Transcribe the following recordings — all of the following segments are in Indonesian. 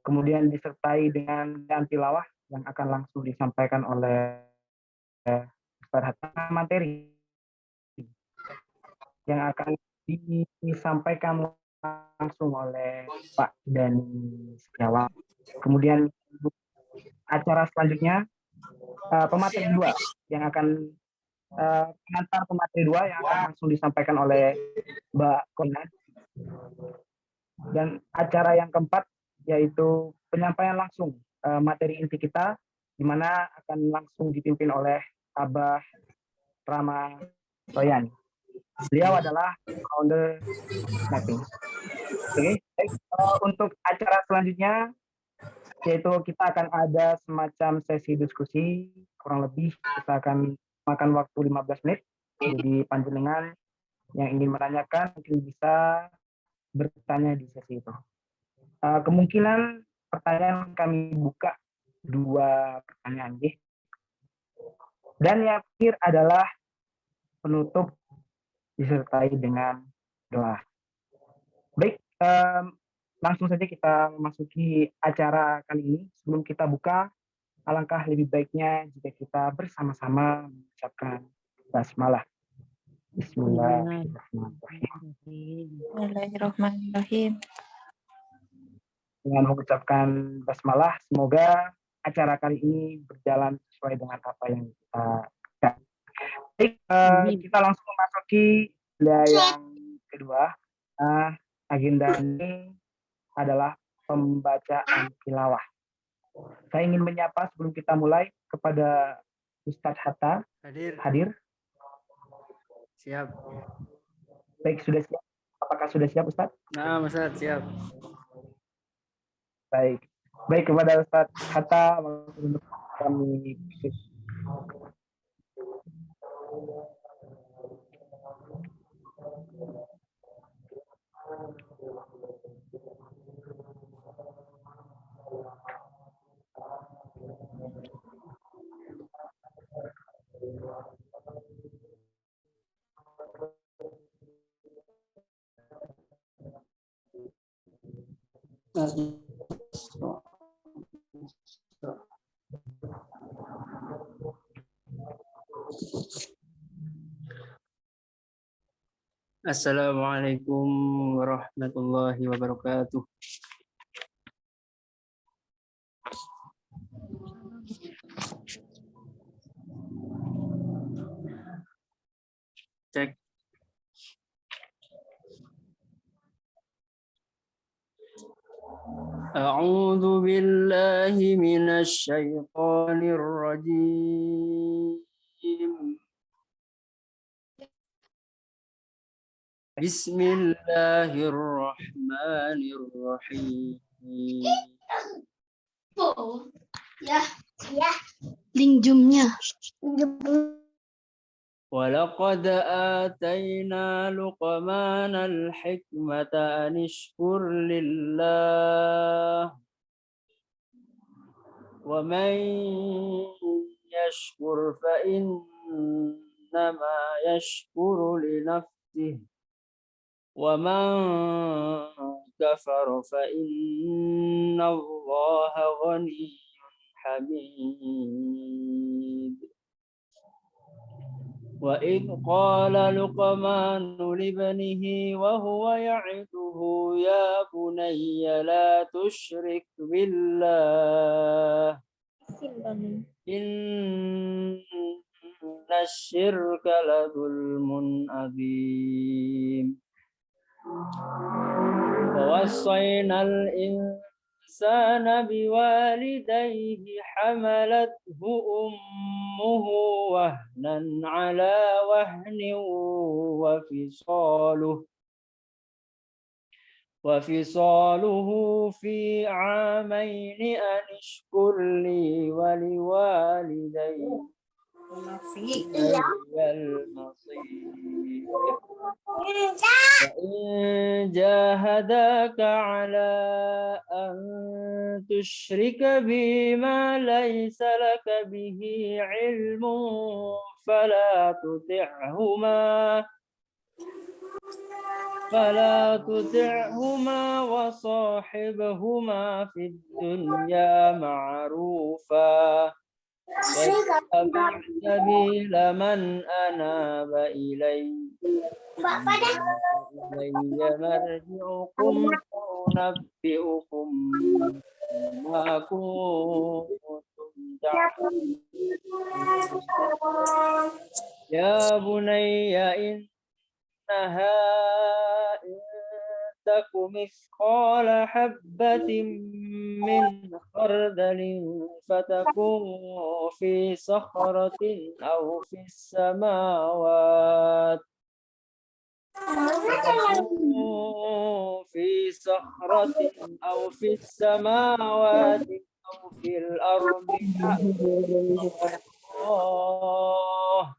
kemudian disertai dengan bacaan tilawah yang akan langsung disampaikan oleh Ustaz Hatta, materi yang akan disampaikan langsung oleh Pak Dani Setiawan. Kemudian acara selanjutnya pemateri 2 yang akan pengantar pemateri 2 yang akan langsung disampaikan oleh Mbak Kona. Dan acara yang keempat yaitu penyampaian langsung materi inti kita, di mana akan langsung dipimpin oleh Abah Rama Royan. Beliau adalah founder Mapping. Oke, baik. Untuk acara selanjutnya yaitu kita akan ada semacam sesi diskusi, kurang lebih kita akan makan waktu 15 menit. Jadi panjenengan yang ingin menanyakan mungkin bisa bertanya di sesi itu. Kemungkinan pertanyaan kami buka 2 pertanyaan. Dan yang terakhir adalah penutup disertai dengan doa. Baik, langsung saja kita memasuki acara kali ini. Sebelum kita buka, alangkah lebih baiknya jika kita bersama-sama mengucapkan basmalah. Bismillahirrahmanirrahim. Dengan mengucapkan basmalah, semoga acara kali ini berjalan sesuai dengan apa yang kita inginkan. Baik, kita langsung memasuki yang kedua. Agenda ini adalah pembacaan tilawah. Saya ingin menyapa sebelum kita mulai kepada Ustadz Hatta. Hadir. Siap. Baik, sudah siap. Apakah sudah siap, Ustadz? Nah, Ustadz, siap. Baik. Baik, kepada Ustadz Hatta untuk kami. Assalamualaikum warahmatullahi wabarakatuh. Cek. A'udzu billahi minasy syaithanir rajim. Bismillahirrahmanirrahim. Oh, ya. Link Zoom-nya. ولقد آتينا لقمان الحكمة أن اشكر لله ومن يشكر فإنما يشكر لنفسه ومن كفر فإن الله غني حميد وإذ قال لقمان لابنه وهو يعظه يا بني لا تشرك بالله إن الشرك لظلم عظيم ووصينا الإنسان بوالديه حملته أمه وهنا على وهن وفصاله في عامين أن اشكر لي ولوالدي إلي المصير وإن جاهداك على أن تشرك بي ما ليس لك به علم فلا تطعهما فلا تطعهما وصاحبهما في الدنيا معروفا واتبع سبيل من أناب إلي إلي مرجعكم فأنبئكم بما كنتم تعملون يا بني إنها إن تك مثقال حبة من خردل فتكون في صخرة أو في السماوات في صخرة أو في السماوات أو في الأرض الله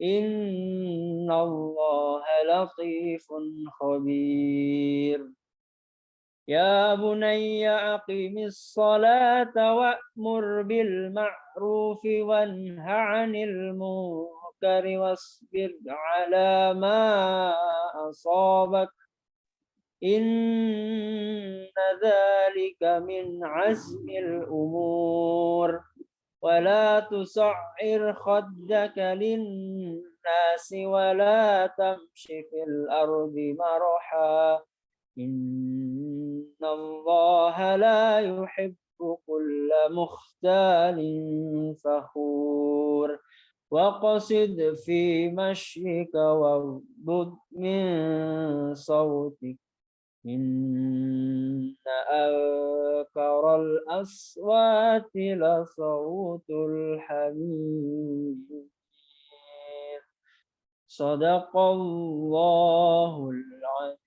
إن الله لطيف خبير يا بني أقم الصلاة وأمر بالمعروف وانه عن المنكر واصبر على ما أصابك إن ذلك من عزم الأمور ولا تصعر خدك للناس ولا تمش في الأرض مرحا إن الله لا يحب كل مختال فخور وقصد في مشيك واغضض من صوتك إن أنكر الأصوات لصوت الحمير صدق الله العظيم.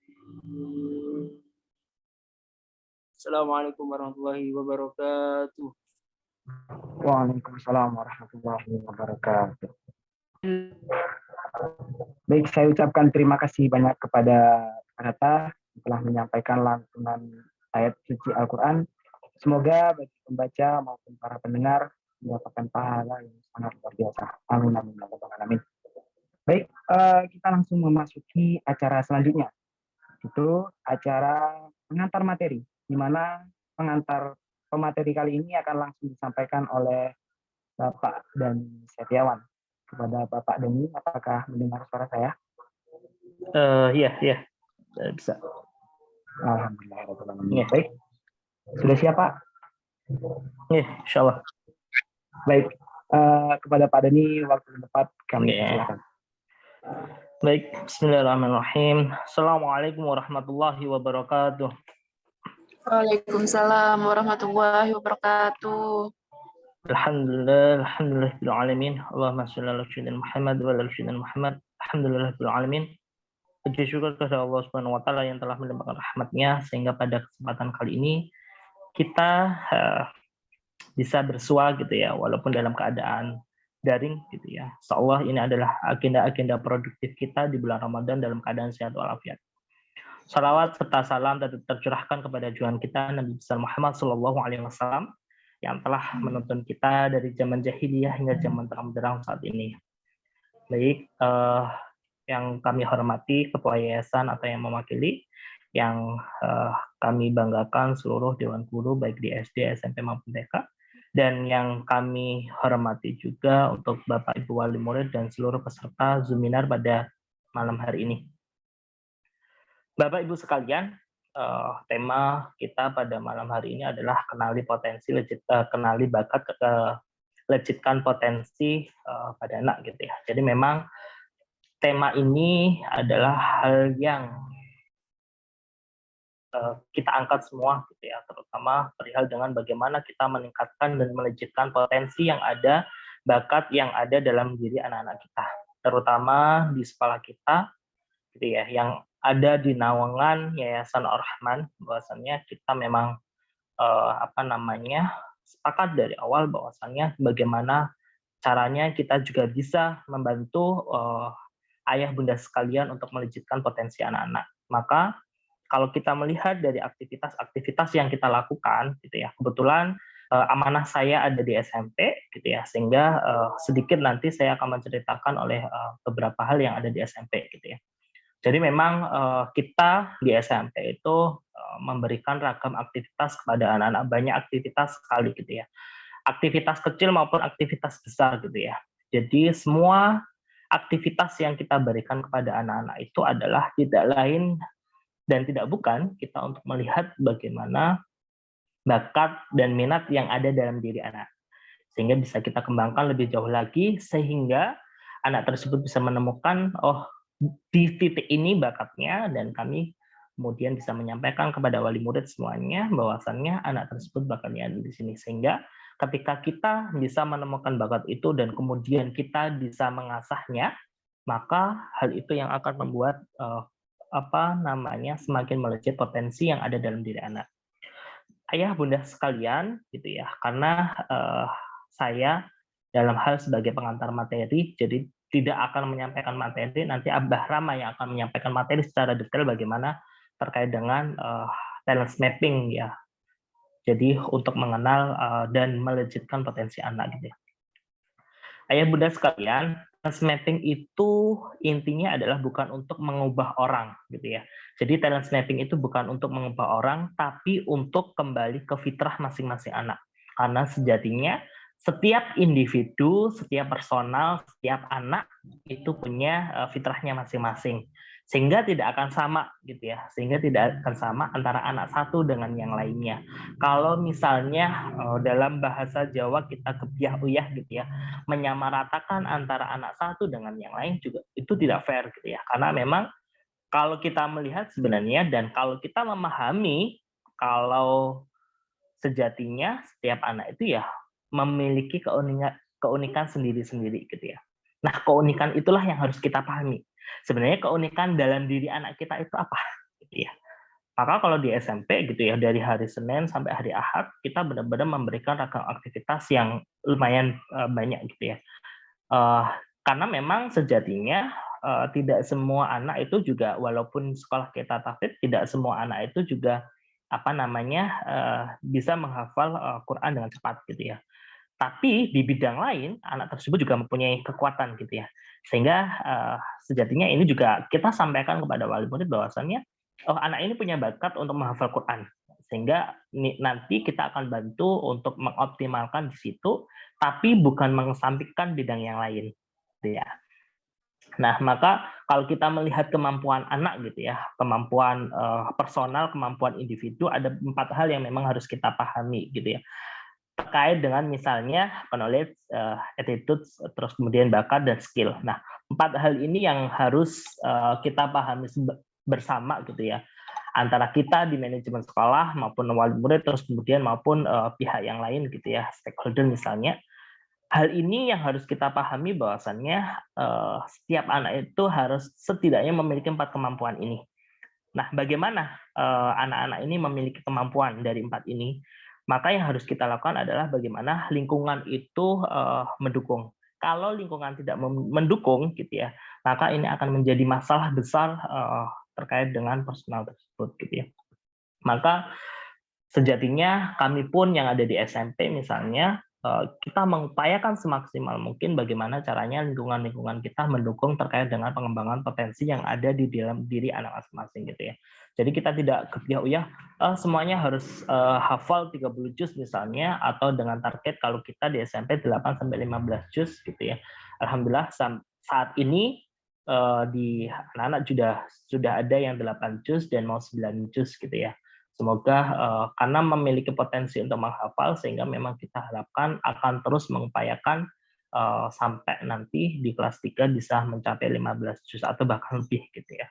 Assalamualaikum warahmatullahi wabarakatuh. Waalaikumsalam warahmatullahi wabarakatuh. Baik, saya ucapkan terima kasih banyak kepada Atta yang telah menyampaikan lantunan ayat suci Al-Quran. Semoga bagi pembaca maupun para pendengar mendapatkan pahala yang sangat luar biasa. Amin, amin, amin. Baik, kita langsung memasuki acara selanjutnya. Itu acara pengantar materi, di mana pengantar pemateri kali ini akan langsung disampaikan oleh Bapak Dani Setiawan. Kepada Bapak Dani, apakah mendengar suara saya? Iya, bisa. Alhamdulillah. Baik, sudah siap Pak? Iya, insya Allah. Baik, kepada Pak Dani, waktu tepat kami silakan. Baik, bismillahirrahmanirrahim. Assalamualaikum warahmatullahi wabarakatuh. Waalaikumsalam warahmatullahi wabarakatuh. Alhamdulillahil alamin. Allahumma shalli ala sayyidina Muhammad wa ala sayyidina Muhammad. Alhamdulillahil alamin. Puji syukur kepada Allah Subhanahu wa taala yang telah melimpahkan rahmat-Nya sehingga pada kesempatan kali ini kita bisa bersua gitu ya, walaupun dalam keadaan daring gitu ya. Insyaallah ini adalah agenda-agenda produktif kita di bulan Ramadan dalam keadaan sehat walafiat. Salawat serta salam tercurahkan kepada junjungan kita Nabi besar Muhammad SAW yang telah menuntun kita dari zaman jahiliyah hingga zaman terang benderang saat ini. Baik, yang kami hormati Ketua Yayasan atau yang mewakili, yang kami banggakan seluruh Dewan Guru baik di SD, SMP maupun TK, dan yang kami hormati juga untuk Bapak Ibu Wali Murid dan seluruh peserta Zoominar pada malam hari ini. Bapak Ibu sekalian, tema kita pada malam hari ini adalah kenali potensi, kenali bakat, legitkan potensi pada anak gitu ya. Jadi memang tema ini adalah hal yang kita angkat semua gitu ya, terutama perihal dengan bagaimana kita meningkatkan dan melejitkan potensi yang ada, bakat yang ada dalam diri anak-anak kita, terutama di sekolah kita gitu ya, yang ada di naungan Yayasan Ar-Rahman. Bahwasannya kita memang sepakat dari awal bahwasannya bagaimana caranya kita juga bisa membantu ayah bunda sekalian untuk melejitkan potensi anak-anak. Maka kalau kita melihat dari aktivitas-aktivitas yang kita lakukan gitu ya, kebetulan amanah saya ada di SMP gitu ya, sehingga sedikit nanti saya akan menceritakan oleh beberapa hal yang ada di SMP gitu ya. Jadi memang kita di SMP itu memberikan ragam aktivitas kepada anak-anak, banyak aktivitas sekali gitu ya. Aktivitas kecil maupun aktivitas besar gitu ya. Jadi semua aktivitas yang kita berikan kepada anak-anak itu adalah tidak lain dan tidak bukan kita untuk melihat bagaimana bakat dan minat yang ada dalam diri anak. Sehingga bisa kita kembangkan lebih jauh lagi, sehingga anak tersebut bisa menemukan, oh di titik ini bakatnya, dan kami kemudian bisa menyampaikan kepada wali murid semuanya bahwasannya anak tersebut bakatnya ada di sini. Sehingga ketika kita bisa menemukan bakat itu dan kemudian kita bisa mengasahnya, maka hal itu yang akan membuat semakin melejit potensi yang ada dalam diri anak. Ayah bunda sekalian gitu ya, karena saya dalam hal sebagai pengantar materi, jadi tidak akan menyampaikan materi, nanti Abah Rama yang akan menyampaikan materi secara detail bagaimana terkait dengan talent mapping ya. Jadi untuk mengenal dan melejitkan potensi anak gitu ya. Ayah bunda sekalian, talent mapping itu intinya adalah bukan untuk mengubah orang gitu ya. Jadi talent mapping itu bukan untuk mengubah orang, tapi untuk kembali ke fitrah masing-masing anak. Karena sejatinya setiap individu, setiap personal, setiap anak itu punya fitrahnya masing-masing. Sehingga tidak akan sama gitu ya. Sehingga tidak akan sama antara anak satu dengan yang lainnya. Kalau misalnya dalam bahasa Jawa kita kebiah uyah gitu ya, menyamaratakan antara anak satu dengan yang lain juga itu tidak fair gitu ya. Karena memang kalau kita melihat sebenarnya dan kalau kita memahami kalau sejatinya setiap anak itu ya memiliki keunikan sendiri-sendiri gitu ya. Nah, keunikan itulah yang harus kita pahami. Sebenarnya keunikan dalam diri anak kita itu apa? Gitu ya. Maka kalau di SMP gitu ya, dari hari Senin sampai hari Ahad, kita benar-benar memberikan ragam aktivitas yang lumayan banyak gitu ya. Karena memang sejatinya tidak semua anak itu juga, walaupun sekolah kita tahfidz, tidak semua anak itu juga bisa menghafal Quran dengan cepat gitu ya. Tapi di bidang lain anak tersebut juga mempunyai kekuatan gitu ya. Sehingga sejatinya ini juga kita sampaikan kepada wali murid bahwasannya oh anak ini punya bakat untuk menghafal Quran. Sehingga nanti kita akan bantu untuk mengoptimalkan di situ, tapi bukan mengesampingkan bidang yang lain. Gitu ya. Nah, maka kalau kita melihat kemampuan anak gitu ya, kemampuan personal, kemampuan individu, ada 4 hal yang memang harus kita pahami gitu ya. Terkait dengan misalnya knowledge, attitude, terus kemudian bakat dan skill. Nah, 4 hal ini yang harus kita pahami bersama gitu ya. Antara kita di manajemen sekolah maupun wali murid, terus kemudian maupun pihak yang lain gitu ya, stakeholder misalnya. Hal ini yang harus kita pahami bahwasannya setiap anak itu harus setidaknya memiliki 4 kemampuan ini. Nah, bagaimana anak-anak ini memiliki kemampuan dari 4 ini? Maka yang harus kita lakukan adalah bagaimana lingkungan itu mendukung. Kalau lingkungan tidak mendukung, gitu ya, maka ini akan menjadi masalah besar terkait dengan personal tersebut, gitu ya. Maka sejatinya kami pun yang ada di SMP misalnya, kita mengupayakan semaksimal mungkin bagaimana caranya lingkungan-lingkungan kita mendukung terkait dengan pengembangan potensi yang ada di dalam diri anak masing-masing gitu ya. Jadi kita tidak kebiah-uyah semuanya harus hafal 30 juz misalnya, atau dengan target kalau kita di SMP 8 sampai 15 juz gitu ya. Alhamdulillah saat ini di anak-anak sudah ada yang 8 juz dan mau 9 juz gitu ya. Semoga karena memiliki potensi untuk menghafal, sehingga memang kita harapkan akan terus mengupayakan sampai nanti di kelas 3 bisa mencapai 15 juz atau bahkan lebih gitu ya.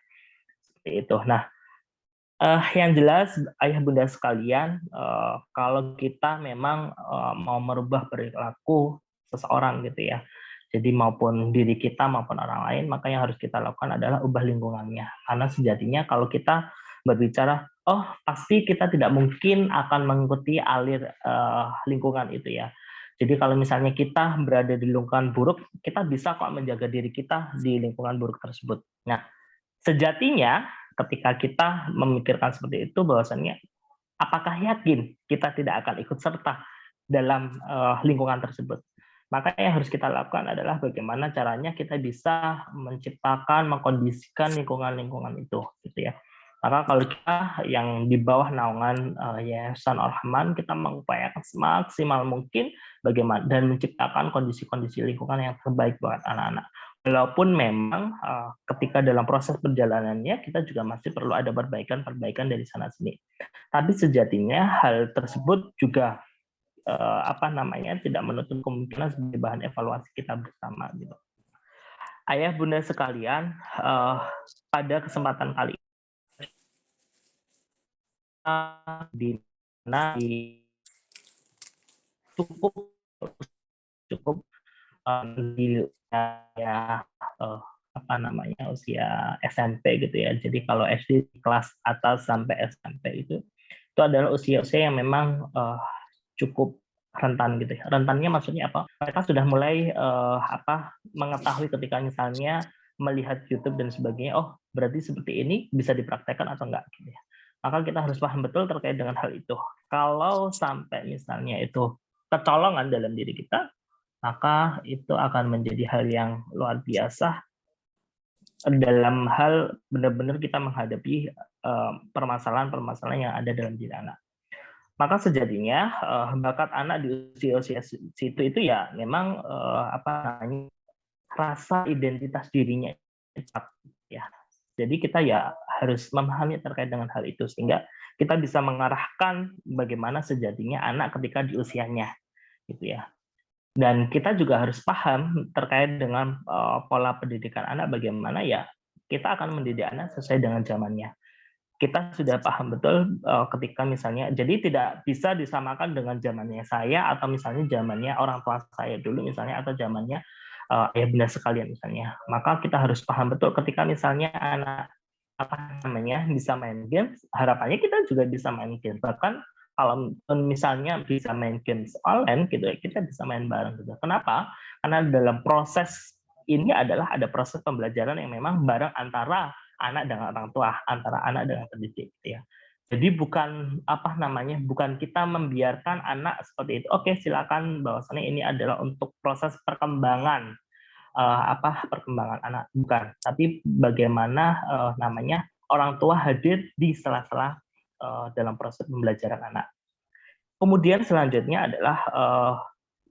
Seperti itu. Nah, yang jelas ayah bunda sekalian, kalau kita memang mau merubah perilaku seseorang gitu ya, jadi maupun diri kita maupun orang lain, maka yang harus kita lakukan adalah ubah lingkungannya. Karena sejatinya kalau kita berbicara, oh pasti kita tidak mungkin akan mengikuti alir lingkungan itu ya. Jadi kalau misalnya kita berada di lingkungan buruk, kita bisa kok menjaga diri kita di lingkungan buruk tersebut. Nah, sejatinya ketika kita memikirkan seperti itu, bahwasannya apakah yakin kita tidak akan ikut serta dalam lingkungan tersebut? Maka yang harus kita lakukan adalah bagaimana caranya kita bisa menciptakan, mengkondisikan lingkungan-lingkungan itu, gitu ya. Maka kalau kita yang di bawah naungan Yayasan Ar-Rahman, kita mengupayakan semaksimal mungkin bagaimana dan menciptakan kondisi-kondisi lingkungan yang terbaik buat anak-anak. Walaupun memang ketika dalam proses perjalanannya kita juga masih perlu ada perbaikan-perbaikan dari sana sini. Tapi sejatinya hal tersebut juga tidak menutup kemungkinan sebagai bahan evaluasi kita bersama gitu. Ayah bunda sekalian, pada kesempatan kali ini di mana cukup di usia SMP gitu ya. Jadi kalau SD kelas atas sampai SMP itu adalah usia-usia yang memang cukup rentan gitu ya. Rentannya maksudnya apa? Mereka sudah mulai mengetahui ketika misalnya melihat YouTube dan sebagainya, oh berarti seperti ini bisa dipraktekkan atau enggak gitu ya. Maka kita harus paham betul terkait dengan hal itu. Kalau sampai misalnya itu kecolongan dalam diri kita, maka itu akan menjadi hal yang luar biasa dalam hal benar-benar kita menghadapi permasalahan-permasalahan yang ada dalam diri anak. Maka sejatinya bakat anak di usia situ itu ya memang rasa identitas dirinya ya. Jadi kita ya harus memahami terkait dengan hal itu sehingga kita bisa mengarahkan bagaimana sejatinya anak ketika di usianya gitu ya. Dan kita juga harus paham terkait dengan pola pendidikan anak bagaimana ya kita akan mendidik anak sesuai dengan zamannya. Kita sudah paham betul ketika misalnya, jadi tidak bisa disamakan dengan zamannya saya atau misalnya zamannya orang tua saya dulu misalnya atau zamannya ayah bunda sekalian misalnya. Maka kita harus paham betul ketika misalnya anak bisa main games, harapannya kita juga bisa main games. Bahkan kalau misalnya bisa main games online gitu ya, kita bisa main bareng gitu. Kenapa? Karena dalam proses ini adalah ada proses pembelajaran yang memang bareng antara anak dengan orang tua, antara anak dengan pendidik gitu ya. Jadi bukan bukan kita membiarkan anak seperti itu. Oke, silakan bahwasannya ini adalah untuk proses perkembangan perkembangan anak, bukan, tapi bagaimana orang tua hadir di sela-sela dalam proses pembelajaran anak. Kemudian selanjutnya adalah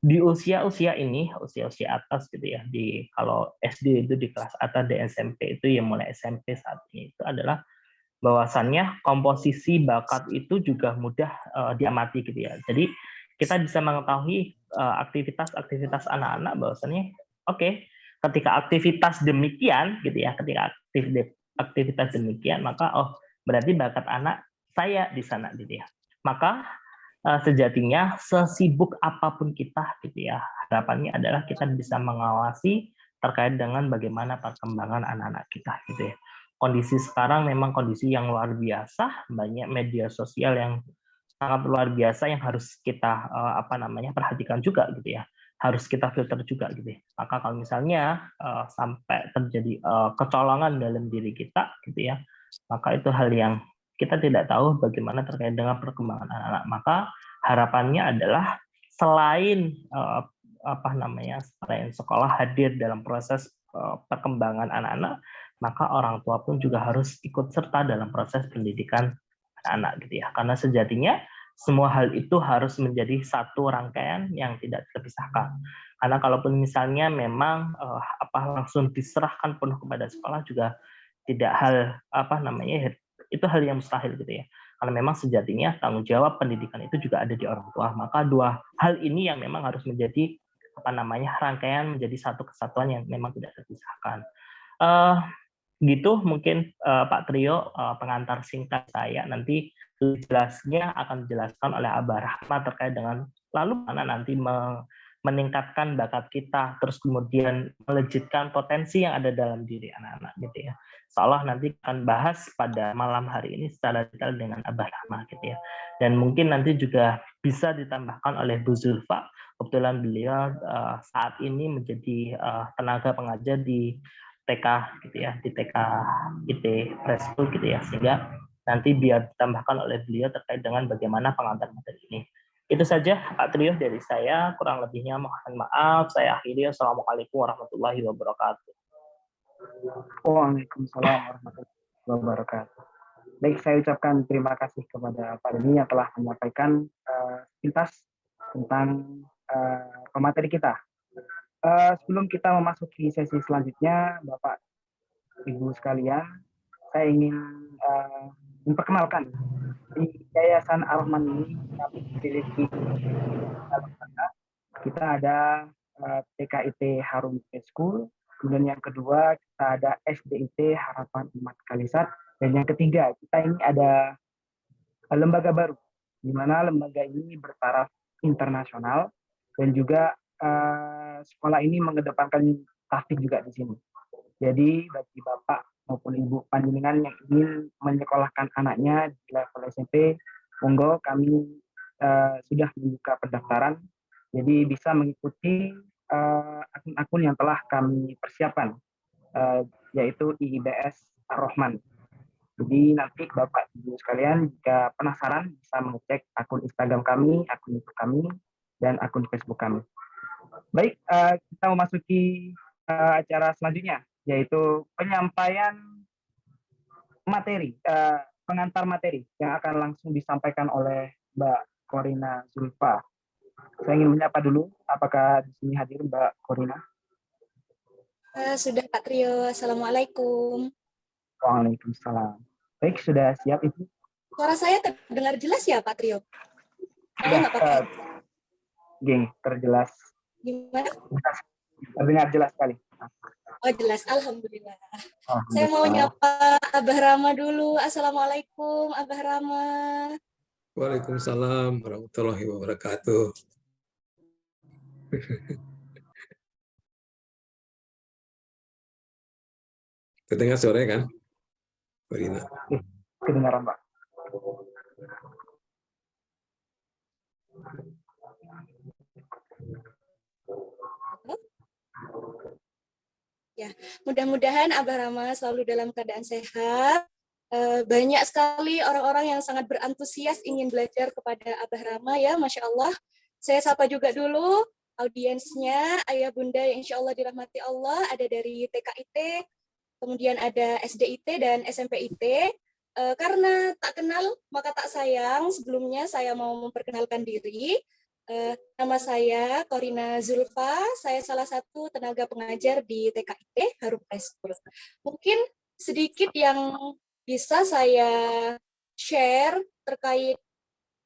di usia-usia ini, usia-usia atas gitu ya, kalau SD itu di kelas atas, di SMP itu ya mulai SMP saat ini itu adalah bahwasannya komposisi bakat itu juga mudah diamati gitu ya. Jadi kita bisa mengetahui aktivitas-aktivitas anak-anak bahwasannya oke, ketika aktivitas demikian gitu ya, ketika aktivitas demikian maka berarti bakat anak saya di sana gitu ya. Maka sejatinya sesibuk apapun kita gitu ya, harapannya adalah kita bisa mengawasi terkait dengan bagaimana perkembangan anak-anak kita gitu ya. Kondisi sekarang memang kondisi yang luar biasa, banyak media sosial yang sangat luar biasa yang harus kita perhatikan juga gitu ya, harus kita filter juga gitu ya. Maka kalau misalnya sampai terjadi kecolongan dalam diri kita gitu ya, maka itu hal yang kita tidak tahu bagaimana terkait dengan perkembangan anak-anak. Maka harapannya adalah selain selain sekolah hadir dalam proses perkembangan anak-anak, maka orang tua pun juga harus ikut serta dalam proses pendidikan anak-anak gitu ya. Karena sejatinya semua hal itu harus menjadi satu rangkaian yang tidak terpisahkan. Karena kalaupun misalnya memang langsung diserahkan penuh kepada sekolah juga tidak itu hal yang mustahil gitu ya. Karena memang sejatinya tanggung jawab pendidikan itu juga ada di orang tua. Maka dua hal ini yang memang harus menjadi rangkaian menjadi satu kesatuan yang memang tidak terpisahkan. Gitu mungkin Pak Trio pengantar singkat saya, nanti jelasnya akan dijelaskan oleh Abah Rahmat terkait dengan lalu mana nanti meningkatkan bakat kita, terus kemudian melejitkan potensi yang ada dalam diri anak-anak gitu ya. Insyaallah nanti akan bahas pada malam hari ini secara detail dengan Abah Rahmat gitu ya. Dan mungkin nanti juga bisa ditambahkan oleh Bu Zulfa, kebetulan beliau saat ini menjadi tenaga pengajar di TK gitu ya, di TK IT Preschool gitu ya, sehingga nanti biar ditambahkan oleh beliau terkait dengan bagaimana pengantar materi ini. Itu saja Pak Trio dari saya, kurang lebihnya mohon maaf. Saya akhiri. Assalamualaikum warahmatullahi wabarakatuh. Waalaikumsalam warahmatullahi wabarakatuh. Baik, saya ucapkan terima kasih kepada Pak Denny yang telah menyampaikan pintas tentang pemateri kita. Sebelum kita memasuki sesi selanjutnya, Bapak Ibu sekalian, saya ingin memperkenalkan di Yayasan Ar-Rahman ini kami memiliki kita ada TKIT Harum School, kemudian yang kedua kita ada SDIT Harapan Umat Kalisat, dan yang ketiga kita ini ada lembaga baru, di mana lembaga ini bertaraf internasional dan juga sekolah ini mengedepankan tahfiz juga di sini. Jadi bagi Bapak maupun Ibu panjenengan yang ingin menyekolahkan anaknya di level SMP, monggo kami sudah membuka pendaftaran. Jadi bisa mengikuti akun-akun yang telah kami persiapkan, yaitu di IBS Ar-Rahman. Jadi nanti Bapak Ibu sekalian jika penasaran bisa mengecek akun Instagram kami, akun YouTube kami, dan akun Facebook kami. Baik, kita memasuki acara selanjutnya, yaitu penyampaian materi, pengantar materi yang akan langsung disampaikan oleh Mbak Korina Zulfa. Saya ingin menyapa dulu, apakah di sini hadir Mbak Korina? Sudah Pak Trio, Assalamualaikum. Waalaikumsalam. Baik, sudah siap Ibu? Suara saya terdengar jelas ya Pak Trio? Sudah, terjelas. Gimana? Terdengar jelas sekali. Oh jelas, Alhamdulillah. Saya mau nyapa Abah Rama dulu. Assalamualaikum Abah Rama. Waalaikumsalam warahmatullahi wabarakatuh. Kedengar suaranya kan, Korina? Kedengaran, Pak. Ya, mudah-mudahan Abah Rama selalu dalam keadaan sehat. Banyak sekali orang-orang yang sangat berantusias ingin belajar kepada Abah Rama ya, Masya Allah. Saya sapa juga dulu audiensnya, ayah bunda yang insya Allah dirahmati Allah, ada dari TKIT, kemudian ada SDIT dan SMPIT. Karena tak kenal maka tak sayang, sebelumnya saya mau memperkenalkan diri. Nama saya Korina Zulfa, saya salah satu tenaga pengajar di TKIT Harum School. Mungkin sedikit yang bisa saya share terkait,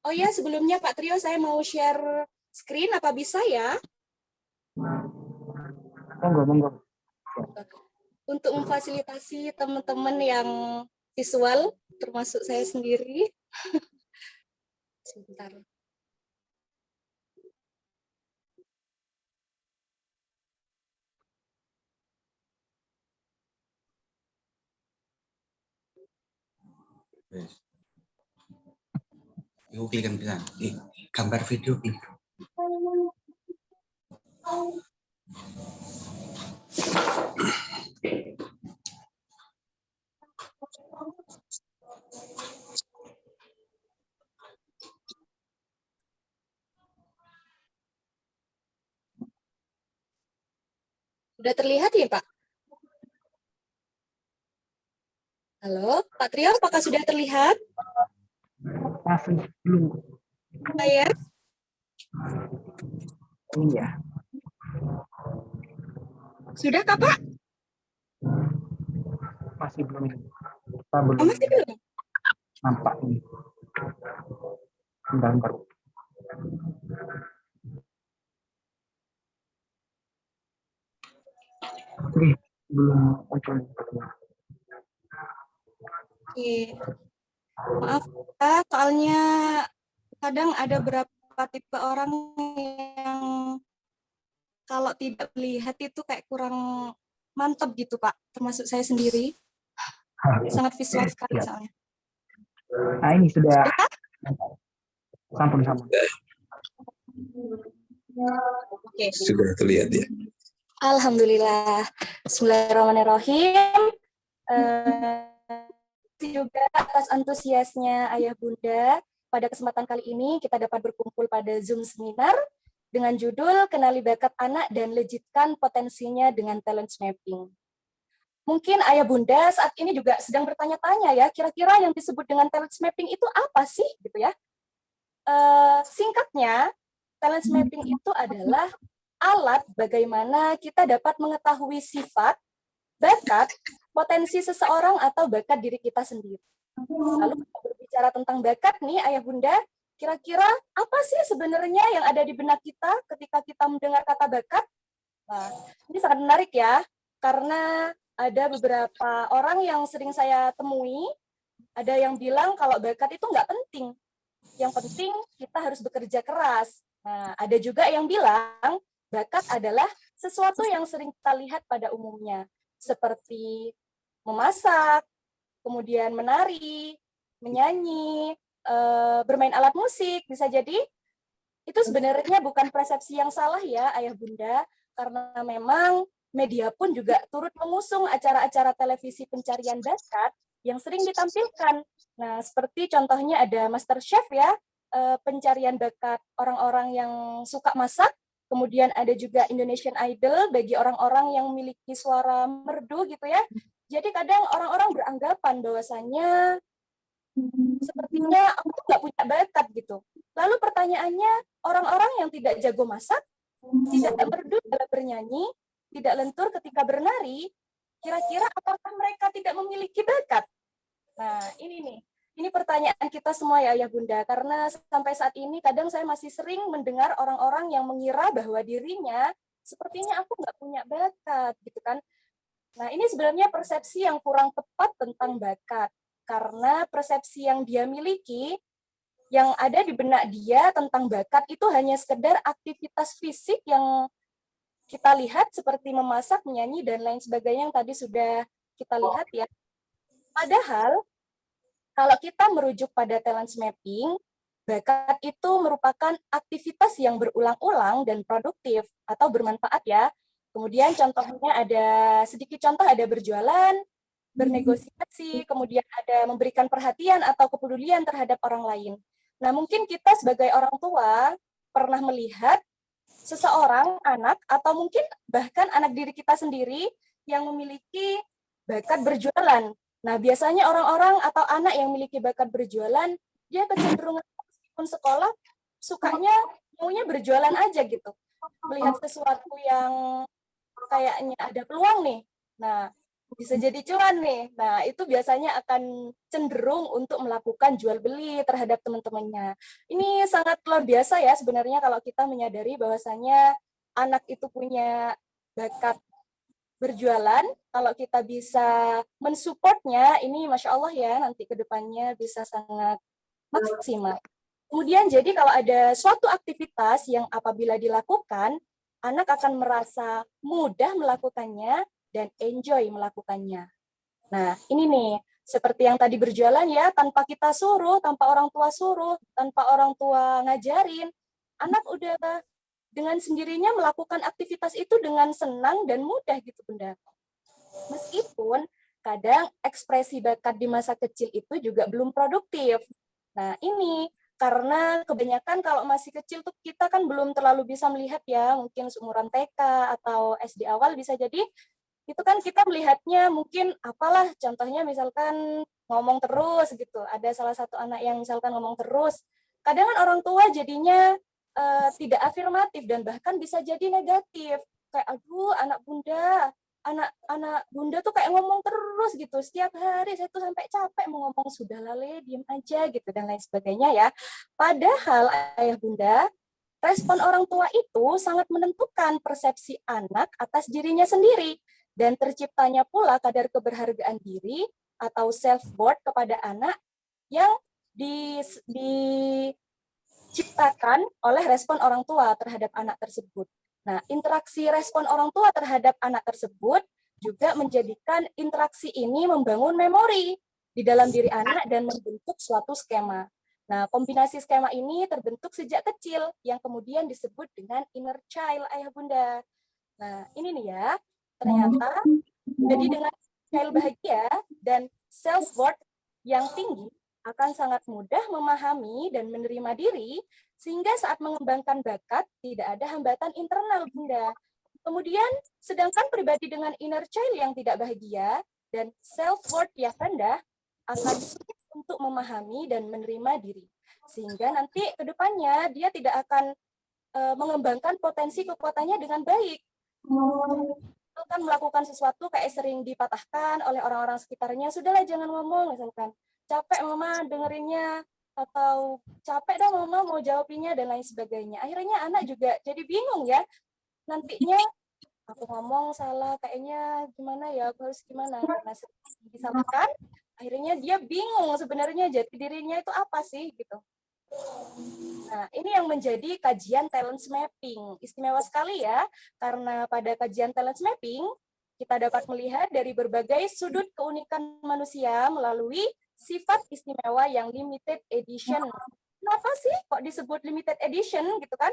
oh ya sebelumnya Pak Trio saya mau share screen, apa bisa ya? Monggo. Untuk memfasilitasi teman-teman yang visual, termasuk saya sendiri. Sebentar. Ibu klik bisa di gambar video klik. Sudah terlihat ya Pak? Halo, Pak Trio, apakah sudah terlihat? Masih belum. Saya? Iya. Sudah Kak, Pak? Masih belum. Kita belum. Masih belum? Nampak ini. Bentar. Oke, belum muncul. Oke. Maaf ya, soalnya kadang ada beberapa tipe orang yang kalau tidak melihat itu kayak kurang mantap gitu Pak, termasuk saya sendiri. Sangat visual sekali soalnya. Nah ini sudah sampun. Oke. Sudah terlihat ya. Alhamdulillah. Bismillahirrahmanirrahim. Juga atas antusiasnya ayah bunda pada kesempatan kali ini kita dapat berkumpul pada Zoom seminar dengan judul Kenali Bakat Anak dan Legitkan Potensinya dengan Talent Mapping. Mungkin ayah bunda saat ini juga sedang bertanya-tanya ya, kira-kira yang disebut dengan talent mapping itu apa sih, gitu ya? Singkatnya, talent mapping itu adalah alat bagaimana kita dapat mengetahui sifat, bakat, potensi seseorang atau bakat diri kita sendiri. Lalu kita berbicara tentang bakat nih, ayah bunda, kira-kira apa sih sebenarnya yang ada di benak kita ketika kita mendengar kata bakat? Nah, ini sangat menarik ya, karena ada beberapa orang yang sering saya temui, ada yang bilang kalau bakat itu nggak penting. Yang penting kita harus bekerja keras. Nah, ada juga yang bilang bakat adalah sesuatu yang sering kita lihat pada umumnya, seperti memasak, kemudian menari, menyanyi, bermain alat musik, bisa jadi itu sebenarnya bukan persepsi yang salah ya, ayah bunda, karena memang media pun juga turut mengusung acara-acara televisi pencarian bakat yang sering ditampilkan. Nah, seperti contohnya ada MasterChef ya, pencarian bakat orang-orang yang suka masak, kemudian ada juga Indonesian Idol bagi orang-orang yang memiliki suara merdu gitu ya. Jadi kadang orang-orang beranggapan bahwasannya sepertinya aku tuh nggak punya bakat gitu. Lalu pertanyaannya, orang-orang yang tidak jago masak, tidak merdu dalam bernyanyi, tidak lentur ketika bernari, kira-kira apakah mereka tidak memiliki bakat? Nah, ini nih. Ini pertanyaan kita semua ya, ayah bunda, karena sampai saat ini kadang saya masih sering mendengar orang-orang yang mengira bahwa dirinya sepertinya aku nggak punya bakat, gitu kan. Nah, ini sebenarnya persepsi yang kurang tepat tentang bakat, karena persepsi yang dia miliki, yang ada di benak dia tentang bakat itu hanya sekedar aktivitas fisik yang kita lihat seperti memasak, menyanyi, dan lain sebagainya yang tadi sudah kita lihat ya. Padahal, kalau kita merujuk pada talent mapping, bakat itu merupakan aktivitas yang berulang-ulang dan produktif atau bermanfaat ya. Kemudian contohnya ada, sedikit contoh ada berjualan, bernegosiasi, kemudian ada memberikan perhatian atau kepedulian terhadap orang lain. Nah, mungkin kita sebagai orang tua pernah melihat seseorang, anak, atau mungkin bahkan anak diri kita sendiri yang memiliki bakat berjualan. Nah, biasanya orang-orang atau anak yang memiliki bakat berjualan, dia kecenderungan meskipun sekolah, sukanya maunya berjualan aja gitu. Melihat sesuatu yang kayaknya ada peluang nih. Nah, bisa jadi cuan nih. Nah, itu biasanya akan cenderung untuk melakukan jual beli terhadap teman-temannya. Ini sangat luar biasa ya sebenarnya kalau kita menyadari bahwasanya anak itu punya bakat berjualan. Kalau kita bisa mensupportnya, ini Masya Allah ya, nanti ke depannya bisa sangat maksimal. Kemudian jadi kalau ada suatu aktivitas yang apabila dilakukan, anak akan merasa mudah melakukannya dan enjoy melakukannya. Nah, ini nih, seperti yang tadi berjualan ya, tanpa kita suruh, tanpa orang tua suruh, tanpa orang tua ngajarin, anak udah dengan sendirinya melakukan aktivitas itu dengan senang dan mudah gitu, Bunda. Meskipun kadang ekspresi bakat di masa kecil itu juga belum produktif. Nah, ini karena kebanyakan kalau masih kecil tuh kita kan belum terlalu bisa melihat ya, mungkin seumuran TK atau SD awal bisa jadi itu kan kita melihatnya mungkin apalah contohnya misalkan ngomong terus gitu. Ada salah satu anak yang misalkan ngomong terus. Kadang kan orang tua jadinya tidak afirmatif dan bahkan bisa jadi negatif. Kayak aduh anak bunda tuh kayak ngomong terus gitu. Setiap hari saya tuh sampai capek mau ngomong sudah lale, diem aja gitu dan lain sebagainya ya. Padahal ayah bunda, respon orang tua itu sangat menentukan persepsi anak atas dirinya sendiri dan terciptanya pula kadar keberhargaan diri atau self-worth kepada anak yang diciptakan oleh respon orang tua terhadap anak tersebut. Nah, interaksi respon orang tua terhadap anak tersebut juga menjadikan interaksi ini membangun memori di dalam diri anak dan membentuk suatu skema. Nah, kombinasi skema ini terbentuk sejak kecil yang kemudian disebut dengan inner child, ayah bunda. Nah, ini nih ya, ternyata jadi dengan child bahagia dan self-worth yang tinggi, akan sangat mudah memahami dan menerima diri, sehingga saat mengembangkan bakat tidak ada hambatan internal, Bunda. Kemudian, sedangkan pribadi dengan inner child yang tidak bahagia dan self-worth yang rendah akan sulit untuk memahami dan menerima diri. Sehingga nanti ke depannya dia tidak akan mengembangkan potensi kekuatannya dengan baik. Kan melakukan sesuatu kayak sering dipatahkan oleh orang-orang sekitarnya, sudahlah jangan ngomong, misalkan capek mama dengerinnya, atau capek dah mama mau jawabinnya, dan lain sebagainya. Akhirnya anak juga jadi bingung ya, nantinya aku ngomong salah, kayaknya gimana ya, aku harus gimana, karena sering disalahkan, akhirnya dia bingung sebenarnya jati dirinya itu apa sih, gitu. Nah, ini yang menjadi kajian talent mapping. Istimewa sekali ya, karena pada kajian talent mapping, kita dapat melihat dari berbagai sudut keunikan manusia melalui sifat istimewa yang limited edition. Kenapa sih kok disebut limited edition gitu kan?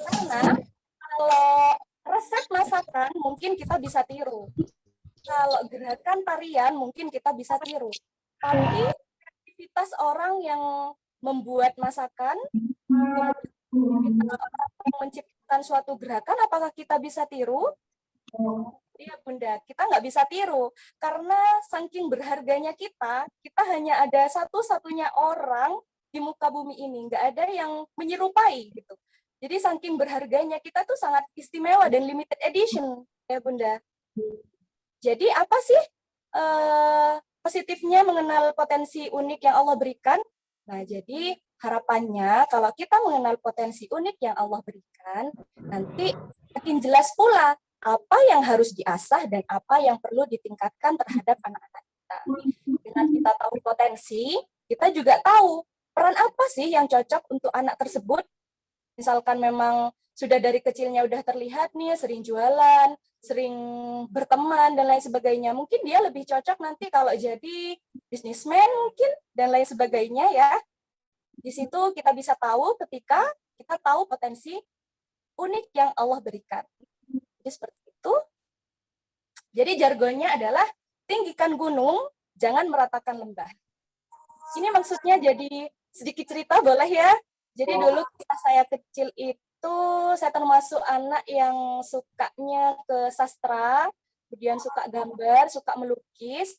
Karena kalau resep masakan mungkin kita bisa tiru. Kalau gerakan tarian mungkin kita bisa tiru. Tapi aktivitas orang yang membuat masakan, yang menciptakan suatu gerakan, apakah kita bisa tiru? Iya Bunda, kita nggak bisa tiru. Karena saking berharganya kita hanya ada satu-satunya orang di muka bumi ini, nggak ada yang menyerupai gitu. Jadi saking berharganya kita tuh sangat istimewa dan limited edition ya Bunda. Jadi apa sih positifnya mengenal potensi unik yang Allah berikan? Nah, jadi harapannya kalau kita mengenal potensi unik yang Allah berikan, nanti makin jelas pula apa yang harus diasah dan apa yang perlu ditingkatkan terhadap anak-anak kita. Dengan kita tahu potensi, kita juga tahu peran apa sih yang cocok untuk anak tersebut. Misalkan memang sudah dari kecilnya udah terlihat nih sering jualan, sering berteman dan lain sebagainya. Mungkin dia lebih cocok nanti kalau jadi bisnismen mungkin dan lain sebagainya ya. Di situ kita bisa tahu ketika kita tahu potensi unik yang Allah berikan. Jadi seperti itu. Jadi jargonnya adalah tinggikan gunung, jangan meratakan lembah. Ini maksudnya jadi sedikit cerita boleh ya? Jadi dulu ketika saya kecil itu saya termasuk anak yang sukanya ke sastra, kemudian suka gambar, suka melukis,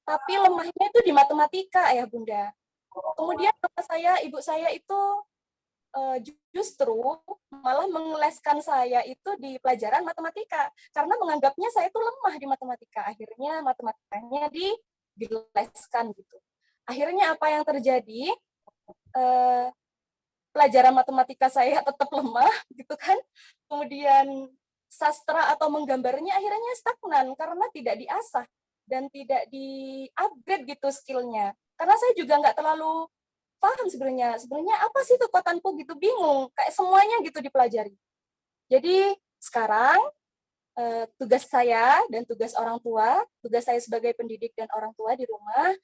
tapi lemahnya itu di matematika ya Bunda. Kemudian bapak saya, ibu saya itu justru malah mengeleskan saya itu di pelajaran matematika karena menganggapnya saya itu lemah di matematika. Akhirnya matematikanya dileskan gitu. Akhirnya apa yang terjadi? Pelajaran matematika saya tetap lemah gitu kan. Kemudian sastra atau menggambarnya akhirnya stagnan karena tidak diasah dan tidak di-upgrade gitu skillnya. Karena saya juga nggak terlalu paham sebenarnya apa sih kekuatanku gitu, bingung, kayak semuanya gitu dipelajari. Jadi sekarang tugas saya dan tugas orang tua, tugas saya sebagai pendidik dan orang tua di rumah,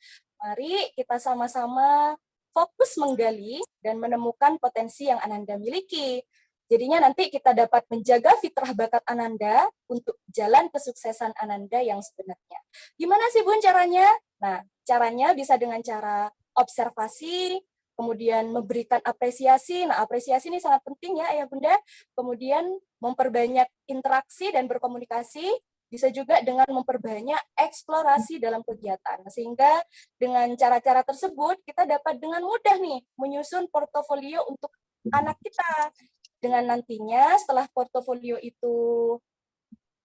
mari kita sama-sama fokus menggali dan menemukan potensi yang Ananda miliki. Jadinya nanti kita dapat menjaga fitrah bakat Ananda untuk jalan kesuksesan Ananda yang sebenarnya. Gimana sih Bun caranya? Nah, caranya bisa dengan cara observasi, kemudian memberikan apresiasi. Nah, apresiasi ini sangat penting ya Ayah Bunda. Kemudian memperbanyak interaksi dan berkomunikasi, bisa juga dengan memperbanyak eksplorasi dalam kegiatan. Sehingga dengan cara-cara tersebut, kita dapat dengan mudah nih menyusun portofolio untuk anak kita. Dengan nantinya setelah portofolio itu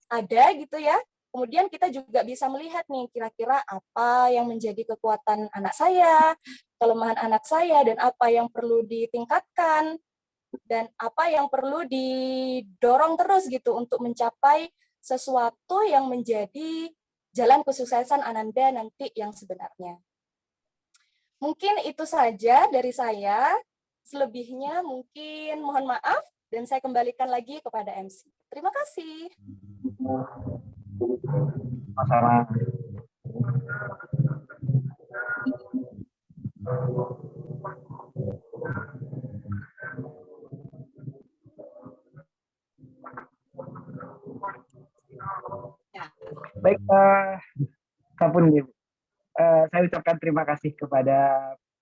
ada gitu ya, kemudian kita juga bisa melihat nih kira-kira apa yang menjadi kekuatan anak saya, kelemahan anak saya, dan apa yang perlu ditingkatkan, dan apa yang perlu didorong terus gitu untuk mencapai sesuatu yang menjadi jalan kesuksesan Ananda nanti yang sebenarnya. Mungkin itu saja dari saya. Selebihnya mungkin mohon maaf dan saya kembalikan lagi kepada MC. Terima kasih. Masalah. Baik, Kapun Ibu. saya ucapkan terima kasih kepada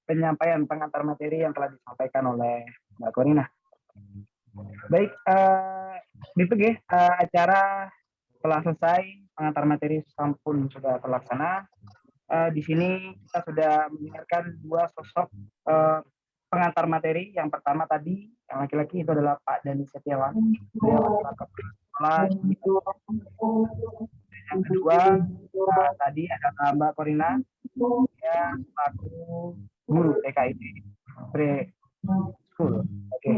penyampaian pengantar materi yang telah disampaikan oleh Mbak Korina. Baik, BPG, acara telah selesai, pengantar materi pun sudah terlaksana. Di sini kita sudah mendengarkan dua sosok pengantar materi. Yang pertama tadi, yang laki-laki itu adalah Pak Dani Setiawan. Yang kedua, tadi ada Mbak Korina, ya, selaku guru TKIP Preschool. Oke,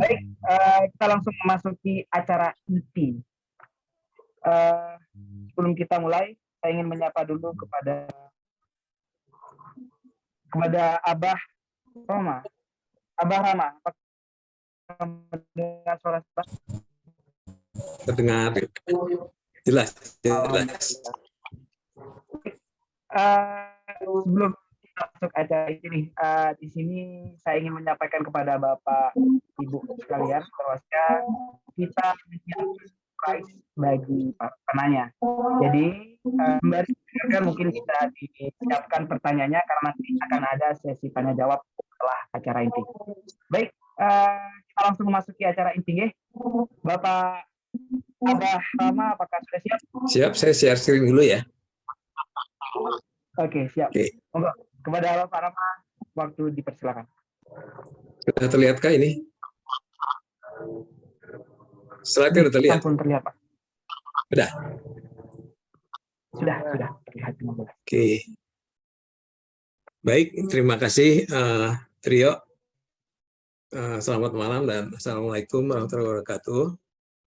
baik, kita langsung memasuki acara inti. Sebelum kita mulai, saya ingin menyapa dulu kepada Abah Rama. Abah Rama, apakah mendengar suara saya? Terdengar. Jelas. Sebelum kita masuk acara ini, di sini saya ingin menyampaikan kepada Bapak Ibu sekalian bahwasanya kita menyiapkan prize bagi penanya. Jadi mungkin kita disiapkan pertanyaannya karena nanti akan ada sesi tanya jawab setelah acara inti. Baik, kita langsung memasuki acara inti, ya. Bapak Abah Rama, apakah sudah siap? Siap, saya share screen dulu ya. Oke, siap. Oke. Kepada Bapak Rama, waktu dipersilakan. Sudah terlihatkah ini? Slide-nya sudah terlihat? Ampun, terlihat, Pak. Sudah? Sudah terlihat. Oke. Baik, terima kasih Trio. Selamat malam dan Assalamualaikum warahmatullahi wabarakatuh.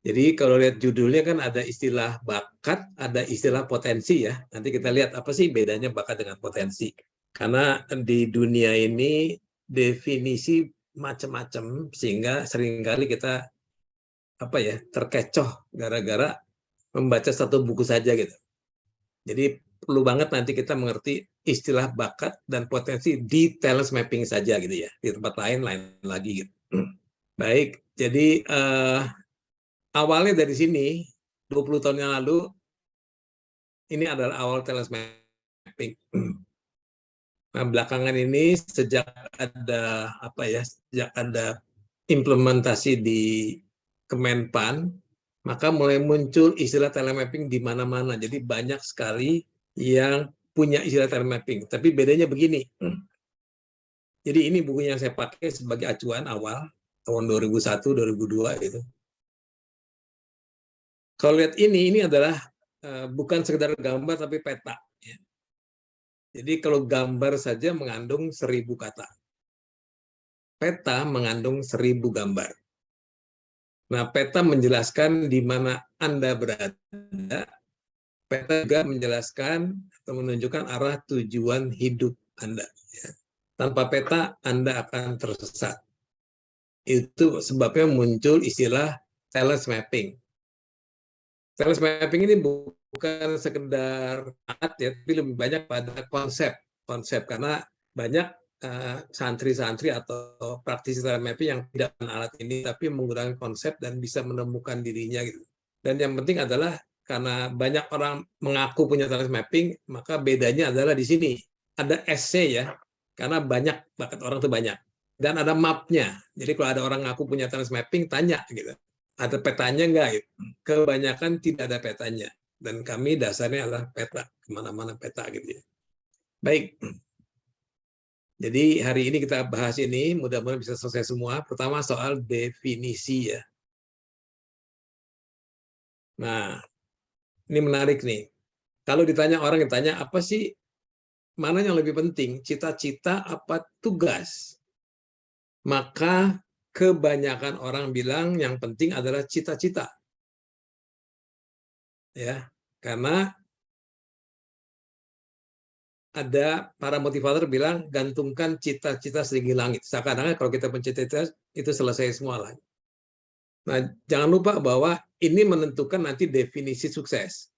Jadi kalau lihat judulnya kan ada istilah bakat, ada istilah potensi ya. Nanti kita lihat apa sih bedanya bakat dengan potensi. Karena di dunia ini definisi macam-macam sehingga seringkali kita terkecoh gara-gara membaca satu buku saja gitu. Jadi perlu banget nanti kita mengerti istilah bakat dan potensi di talent mapping saja gitu ya. Di tempat lain lagi gitu. Baik, jadi awalnya dari sini, 20 tahun yang lalu, ini adalah awal talent mapping. Nah, belakangan ini sejak ada implementasi di Kemenpan, maka mulai muncul istilah talent mapping di mana-mana. Jadi banyak sekali yang punya istilah talent mapping. Tapi bedanya begini. Jadi ini bukunya yang saya pakai sebagai acuan awal tahun 2001-2002 gitu. Kalau lihat ini adalah bukan sekedar gambar tapi peta. Ya. Jadi kalau gambar saja mengandung 1000 kata. Peta mengandung 1000 gambar. Nah, peta menjelaskan di mana Anda berada. Peta juga menjelaskan atau menunjukkan arah tujuan hidup Anda. Ya. Tanpa peta, Anda akan tersesat. Itu sebabnya muncul istilah talent mapping. Talent mapping ini bukan sekedar alat ya, tapi lebih banyak pada konsep karena banyak santri-santri atau praktisi talent mapping yang tidak menggunakan alat ini tapi menggunakan konsep dan bisa menemukan dirinya gitu. Dan yang penting adalah karena banyak orang mengaku punya talent mapping, maka bedanya adalah di sini ada essay ya, karena banyak bakat orang itu banyak dan ada mapnya. Jadi kalau ada orang ngaku punya talent mapping, tanya gitu. Ada petanya enggak? Kebanyakan tidak ada petanya. Dan kami dasarnya adalah peta. Kemana-mana peta gitu ya. Baik. Jadi hari ini kita bahas ini, mudah-mudahan bisa selesai semua. Pertama soal definisi ya. Nah, ini menarik nih. Kalau ditanya orang, ditanya apa sih, mana yang lebih penting? Cita-cita apa tugas? Maka kebanyakan orang bilang yang penting adalah cita-cita. Ya, karena ada para motivator bilang gantungkan cita-cita setinggi langit. Seakan-akan kalau kita pencita-cita itu selesai semua lah. Nah, jangan lupa bahwa ini menentukan nanti definisi sukses.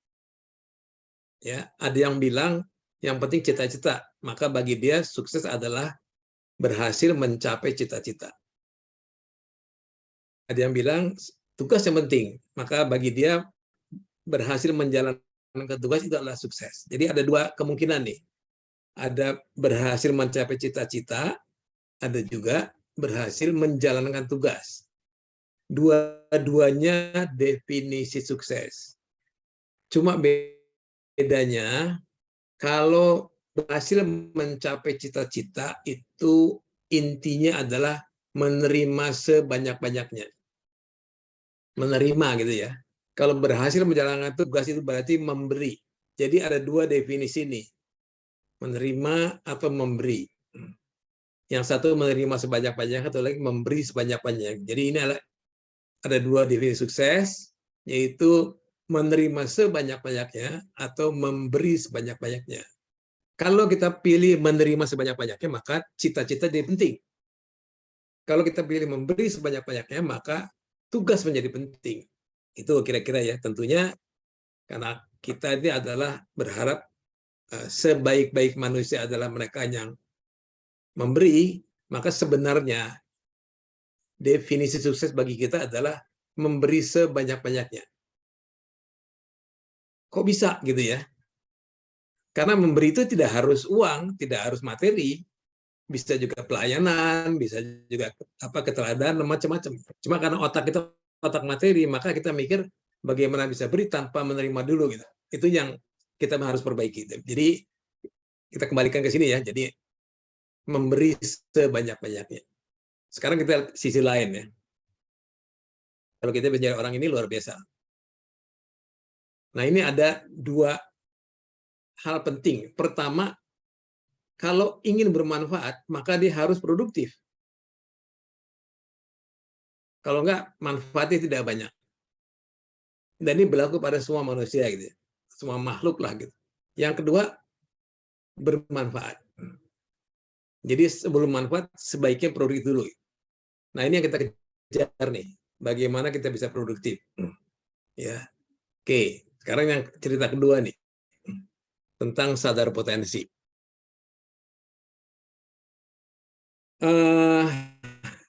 Ya, ada yang bilang yang penting cita-cita, maka bagi dia sukses adalah berhasil mencapai cita-cita. Ada yang bilang tugas yang penting, maka bagi dia berhasil menjalankan tugas itu adalah sukses. Jadi ada dua kemungkinan nih. Ada berhasil mencapai cita-cita, ada juga berhasil menjalankan tugas. Dua-duanya definisi sukses. Cuma bedanya, kalau berhasil mencapai cita-cita itu intinya adalah menerima sebanyak-banyaknya. Menerima gitu ya. Kalau berhasil menjalankan tugas itu berarti memberi. Jadi ada dua definisi nih. Menerima atau memberi. Yang satu menerima sebanyak-banyaknya, atau lagi memberi sebanyak-banyaknya. Jadi ini ada dua definisi sukses, yaitu menerima sebanyak-banyaknya atau memberi sebanyak-banyaknya. Kalau kita pilih menerima sebanyak-banyaknya, maka cita-cita jadi penting. Kalau kita pilih memberi sebanyak-banyaknya, maka tugas menjadi penting. Itu kira-kira ya. Tentunya karena kita ini adalah berharap sebaik-baik manusia adalah mereka yang memberi, maka sebenarnya definisi sukses bagi kita adalah memberi sebanyak-banyaknya. Kok bisa gitu ya? Karena memberi itu tidak harus uang, tidak harus materi, bisa juga pelayanan, bisa juga keteladanan, macam-macam. Cuma karena otak kita otak materi, maka kita mikir bagaimana bisa beri tanpa menerima dulu gitu. Itu yang kita harus perbaiki. Jadi kita kembalikan ke sini ya. Jadi memberi sebanyak-banyaknya. Sekarang kita lihat sisi lain ya. Kalau kita bicara orang ini luar biasa. Nah, ini ada dua hal penting. Pertama, kalau ingin bermanfaat, maka dia harus produktif. Kalau enggak, manfaatnya tidak banyak. Dan ini berlaku pada semua manusia gitu. Semua makhluk lah gitu. Yang kedua, bermanfaat. Jadi sebelum manfaat, sebaiknya produktif dulu. Nah, ini yang kita kejar nih. Bagaimana kita bisa produktif. Ya. Oke, sekarang yang cerita kedua nih. Tentang sadar potensi.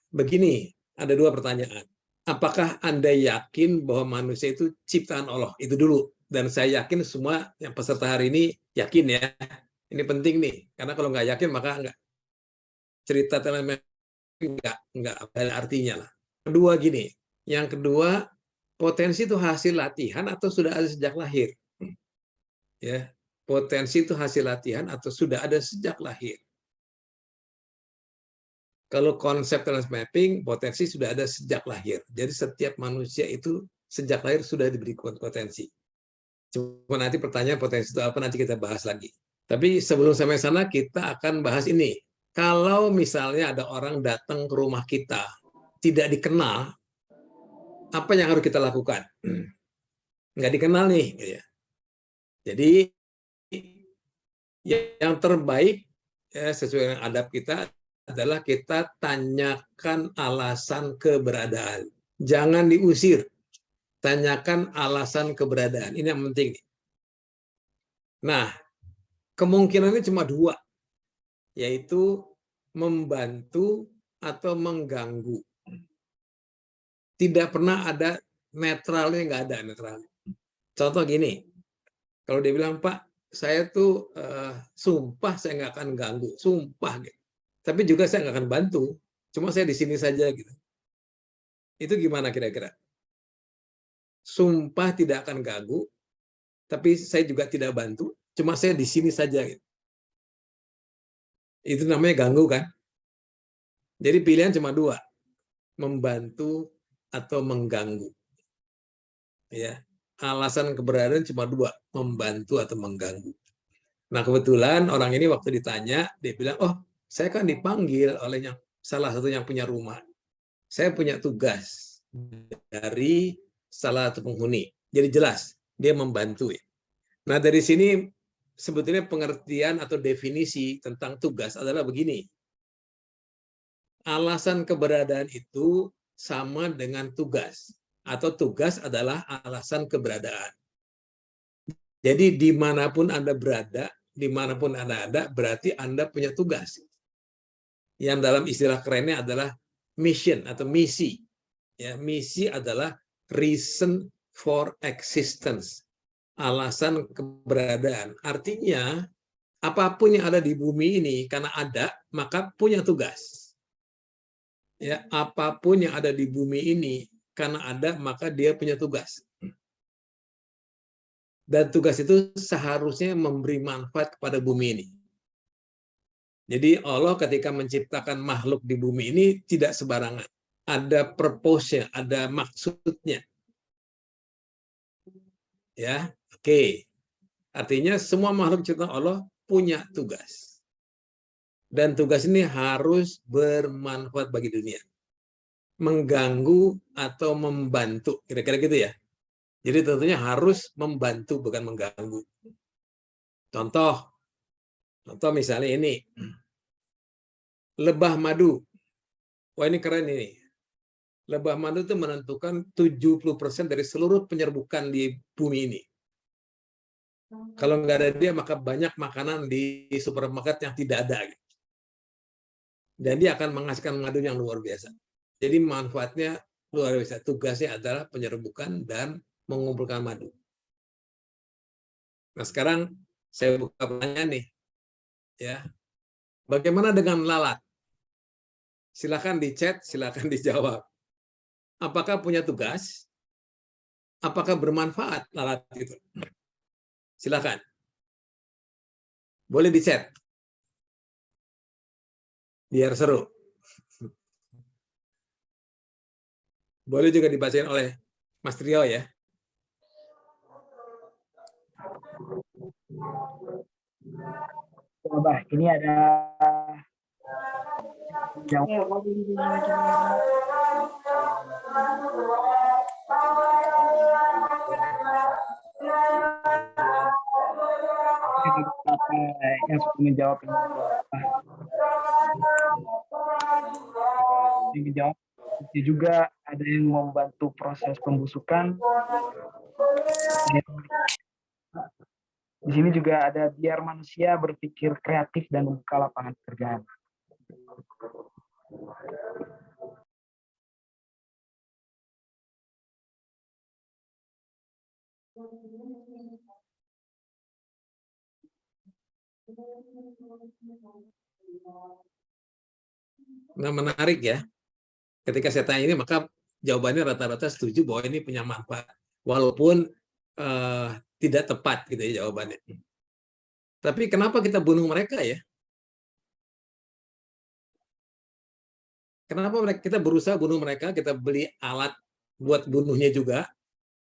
Begini, ada dua pertanyaan. Apakah Anda yakin bahwa manusia itu ciptaan Allah? Itu dulu. Dan saya yakin semua yang peserta hari ini yakin ya. Ini penting nih. Karena kalau nggak yakin, maka nggak cerita telematik nggak ada artinya lah. Kedua gini. Yang kedua, potensi itu hasil latihan atau sudah ada sejak lahir? Ya, potensi itu hasil latihan atau sudah ada sejak lahir? Kalau konsep talent mapping, potensi sudah ada sejak lahir. Jadi setiap manusia itu sejak lahir sudah diberi potensi. Cuma nanti pertanyaan potensi itu apa, nanti kita bahas lagi. Tapi sebelum sampai sana, kita akan bahas ini. Kalau misalnya ada orang datang ke rumah kita, tidak dikenal, apa yang harus kita lakukan? Nggak dikenal nih. Jadi yang terbaik, ya, sesuai dengan adab kita, adalah kita tanyakan alasan keberadaan. Jangan diusir. Tanyakan alasan keberadaan. Ini yang penting. Nah, kemungkinannya cuma dua, yaitu membantu atau mengganggu. Tidak pernah ada netralnya, nggak ada netralnya. Contoh gini, kalau dia bilang, Pak, saya tuh sumpah saya nggak akan ganggu, sumpah gitu. Tapi juga saya nggak akan bantu, cuma saya di sini saja gitu. Itu gimana kira-kira? Sumpah tidak akan ganggu, tapi saya juga tidak bantu, cuma saya di sini saja gitu. Itu namanya ganggu kan? Jadi pilihan cuma dua, membantu atau mengganggu. Ya, alasan keberadaan cuma dua, membantu atau mengganggu. Nah, kebetulan orang ini waktu ditanya, dia bilang, oh, saya kan dipanggil oleh salah satu yang punya rumah. Saya punya tugas dari salah satu penghuni. Jadi jelas, dia membantu. Nah, dari sini sebetulnya pengertian atau definisi tentang tugas adalah begini. Alasan keberadaan itu sama dengan tugas. Atau tugas adalah alasan keberadaan. Jadi dimanapun Anda berada, dimanapun Anda ada, berarti Anda punya tugas. Yang dalam istilah kerennya adalah mission atau misi. Ya, misi adalah reason for existence, alasan keberadaan. Artinya apapun yang ada di bumi ini karena ada maka punya tugas. Ya, apapun yang ada di bumi ini karena ada maka dia punya tugas. Dan tugas itu seharusnya memberi manfaat kepada bumi ini. Jadi Allah ketika menciptakan makhluk di bumi ini tidak sembarangan. Ada purpose-nya, ada maksudnya. Ya, oke. Artinya semua makhluk ciptaan Allah punya tugas. Dan tugas ini harus bermanfaat bagi dunia. Mengganggu atau membantu, kira-kira gitu ya. Jadi tentunya harus membantu bukan mengganggu. Contoh misalnya ini. Lebah madu. Wah, ini keren ini. Lebah madu itu menentukan 70% dari seluruh penyerbukan di bumi ini. Kalau nggak ada dia, maka banyak makanan di supermarket yang tidak ada. Dan dia akan menghasilkan madu yang luar biasa. Jadi manfaatnya luar biasa. Tugasnya adalah penyerbukan dan mengumpulkan madu. Nah, sekarang saya buka pertanyaan nih. Ya. Bagaimana dengan lalat? Silakan di chat, silakan dijawab. Apakah punya tugas? Apakah bermanfaat lalat itu? Silakan. Boleh di chat. Biar seru. Boleh juga dibacain oleh Mas Trio ya. Coba, ini ada jawab. Yang sudah menjawab ini dijawab. Juga ada yang membantu proses pembusukan. Di sini juga ada biar manusia berpikir kreatif dan membuka lapangan pekerjaan. Nah, menarik ya. Ketika saya tanya ini, maka jawabannya rata-rata setuju bahwa ini punya manfaat. Walaupun tidak tepat gitu ya jawabannya. Tapi kenapa kita bunuh mereka ya? Kenapa kita berusaha bunuh mereka, kita beli alat buat bunuhnya juga,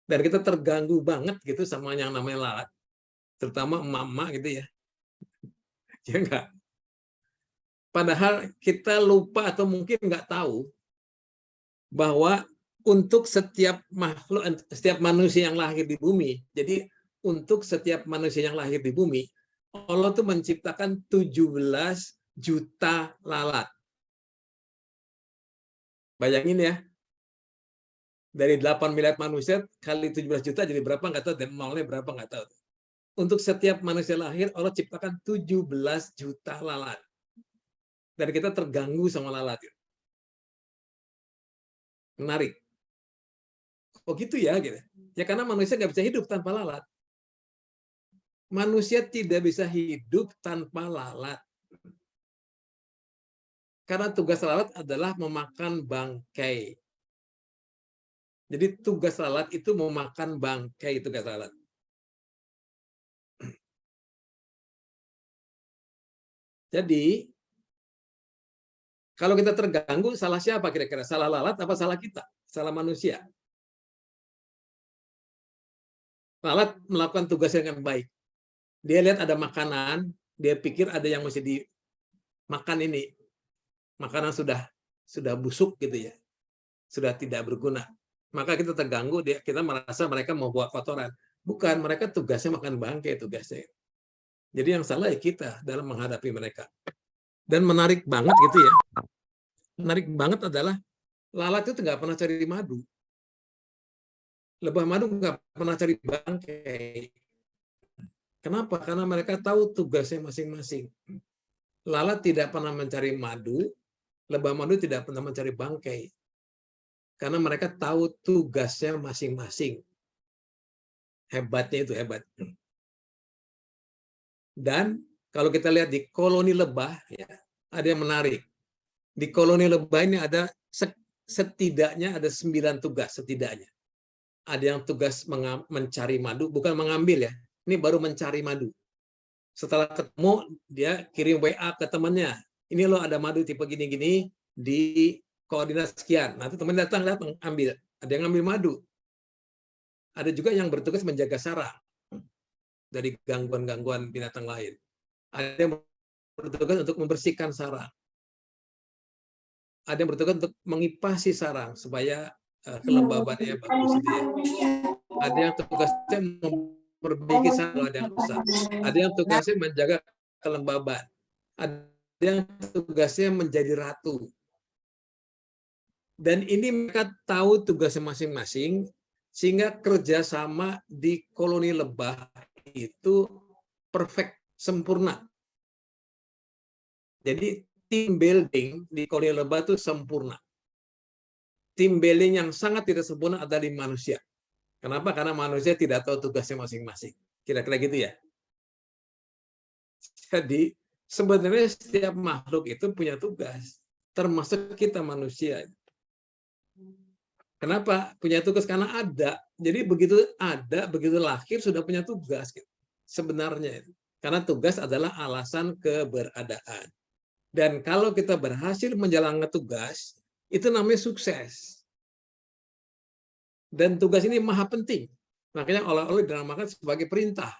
dan kita terganggu banget gitu sama yang namanya lalat. Terutama emak-emak gitu ya. Ya enggak? Padahal kita lupa atau mungkin nggak tahu bahwa untuk setiap makhluk, setiap manusia yang lahir di bumi, jadi untuk setiap manusia yang lahir di bumi, Allah tuh menciptakan 17 juta lalat. Bayangin ya, dari 8 miliar manusia kali 17 juta jadi berapa nggak tahu, dan nolnya berapa nggak tahu. Untuk setiap manusia lahir, Allah ciptakan 17 juta lalat. Dan kita terganggu sama lalat. Menarik. Oh gitu ya, gitu. Ya karena manusia nggak bisa hidup tanpa lalat. Manusia tidak bisa hidup tanpa lalat. Karena tugas lalat adalah memakan bangkai. Jadi tugas lalat itu memakan bangkai, tugas lalat. Jadi kalau kita terganggu, salah siapa kira-kira? Salah lalat apa salah kita? Salah manusia. Lalat melakukan tugasnya dengan baik. Dia lihat ada makanan, dia pikir ada yang mesti dimakan ini. Makanan sudah busuk gitu ya. Sudah tidak berguna. Maka kita terganggu, kita merasa mereka mau buat kotoran. Bukan, mereka tugasnya makan bangkai tugasnya. Jadi yang salah ya kita dalam menghadapi mereka. Dan menarik banget gitu ya. Menarik banget adalah lalat itu nggak pernah cari madu. Lebah madu nggak pernah cari bangkai. Kenapa? Karena mereka tahu tugasnya masing-masing. Lalat tidak pernah mencari madu, lebah madu tidak pernah mencari bangkai. Karena mereka tahu tugasnya masing-masing. Hebatnya itu hebat. Dan Kalau kita lihat di koloni lebah, ya, ada yang menarik. Di koloni lebah ini ada setidaknya ada 9 tugas setidaknya. Ada yang tugas mencari madu, bukan mengambil ya. Ini baru mencari madu. Setelah ketemu, dia kirim WA ke temannya. Ini loh ada madu tipe gini-gini di koordinat sekian. Nanti teman datang ambil. Ada yang ambil madu. Ada juga yang bertugas menjaga sarang dari gangguan-gangguan binatang lain. Ada yang bertugas untuk membersihkan sarang. Ada yang bertugas untuk mengipasi sarang supaya kelembabannya bagus gitu ya. Ada yang tugasnya memperbaiki sarang, ada yang rusak. Ada yang tugasnya menjaga kelembaban. Ada yang tugasnya menjadi ratu. Dan ini mereka tahu tugasnya masing-masing, sehingga kerjasama di koloni lebah itu perfect, sempurna. Jadi team building di koloni lebah itu sempurna. Team building yang sangat tidak sempurna ada di manusia. Kenapa? Karena manusia tidak tahu tugasnya masing-masing. Kira-kira gitu ya. Jadi sebenarnya setiap makhluk itu punya tugas, termasuk kita manusia. Kenapa punya tugas? Karena ada. Jadi begitu ada, begitu lahir sudah punya tugas. Sebenarnya, karena tugas adalah alasan keberadaan. Dan kalau kita berhasil menjalankan tugas, itu namanya sukses. Dan tugas ini maha penting. Makanya Allah dinamakan sebagai perintah.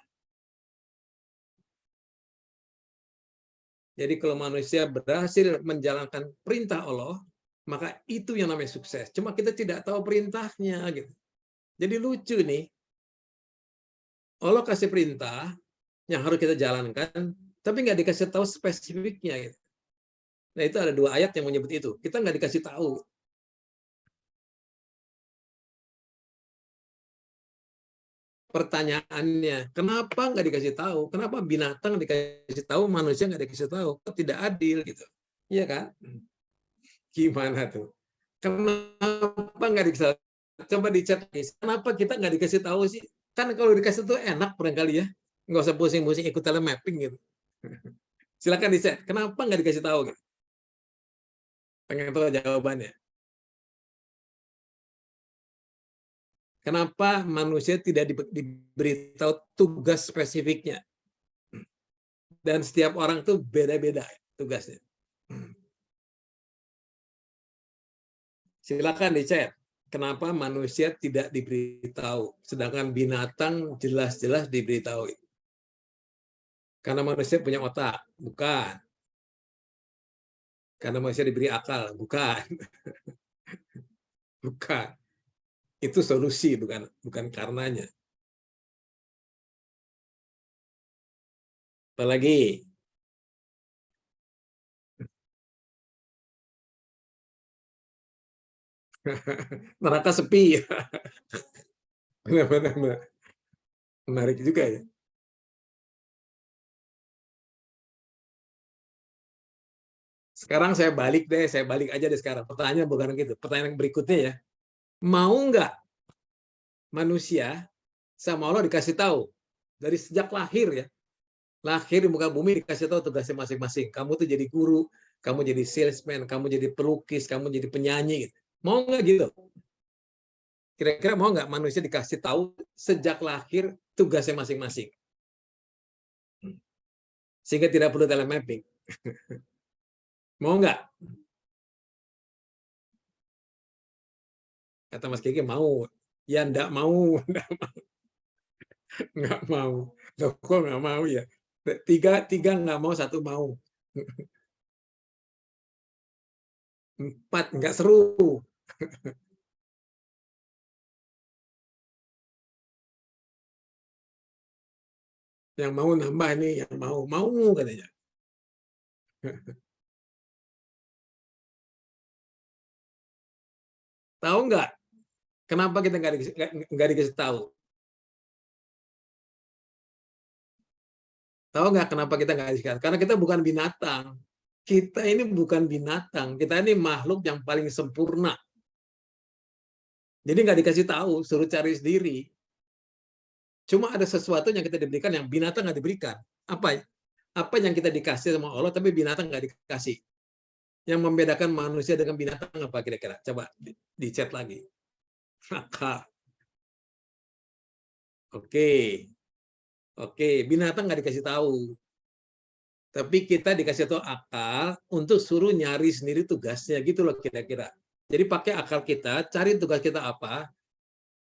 Jadi kalau manusia berhasil menjalankan perintah Allah, maka itu yang namanya sukses. Cuma kita tidak tahu perintahnya. Gitu. Jadi lucu nih. Allah kasih perintah yang harus kita jalankan, tapi nggak dikasih tahu spesifiknya. Gitu. Nah itu ada 2 ayat yang menyebut itu. Kita nggak dikasih tahu. Pertanyaannya, kenapa nggak dikasih tahu? Kenapa binatang dikasih tahu, manusia nggak dikasih tahu? Tidak adil gitu. Iya kan? Gimana tuh? Kenapa nggak dikasih tahu? Coba dicat. Kenapa kita nggak dikasih tahu sih? Kan kalau dikasih tahu enak barangkali ya. Nggak usah pusing-pusing ikut telemapping gitu. Silakan dicat. Kenapa nggak dikasih tahu? Gitu? Pengen tahu jawabannya. Kenapa manusia tidak diberitahu tugas spesifiknya? Dan setiap orang tuh beda-beda tugasnya. Silakan di-chat. Kenapa manusia tidak diberitahu, sedangkan binatang jelas-jelas diberitahu? Karena manusia punya otak, bukan. Karena manusia diberi akal, bukan. Bukan. Itu solusi, bukan karenanya. Apalagi neraka sepi. Benar-benar menarik juga ya. Sekarang saya balik aja deh sekarang. Pertanyaan bukan gitu. Pertanyaan berikutnya ya. Mau nggak manusia sama Allah dikasih tahu dari sejak lahir ya, lahir di muka bumi dikasih tahu tugasnya masing-masing. Kamu tuh jadi guru, kamu jadi salesman, kamu jadi pelukis, kamu jadi penyanyi. Gitu. Mau nggak gitu? Kira-kira mau nggak manusia dikasih tahu sejak lahir tugasnya masing-masing? Sehingga tidak perlu telemapping. Mau nggak? Kata Mas Kiki mau. Ya enggak mau. Nggak mau. Loh, kok nggak mau ya? Tiga nggak mau, 1 mau. 4 nggak seru. Yang mau nambah nih, yang mau katanya. Tahu nggak? Kenapa kita nggak dikasih tahu? Tahu nggak kenapa kita nggak dikasih tahu? Karena kita bukan binatang. Kita ini bukan binatang. Kita ini makhluk yang paling sempurna. Jadi nggak dikasih tahu, suruh cari sendiri. Cuma ada sesuatu yang kita diberikan yang binatang nggak diberikan. Apa? apa yang kita dikasih sama Allah, tapi binatang nggak dikasih. Yang membedakan manusia dengan binatang apa kira-kira? Coba di chat lagi. Akal. Oke, binatang nggak dikasih tahu. Tapi kita dikasih tahu akal untuk suruh nyari sendiri tugasnya, gitu loh kira-kira. Jadi pakai akal kita, cari tugas kita apa,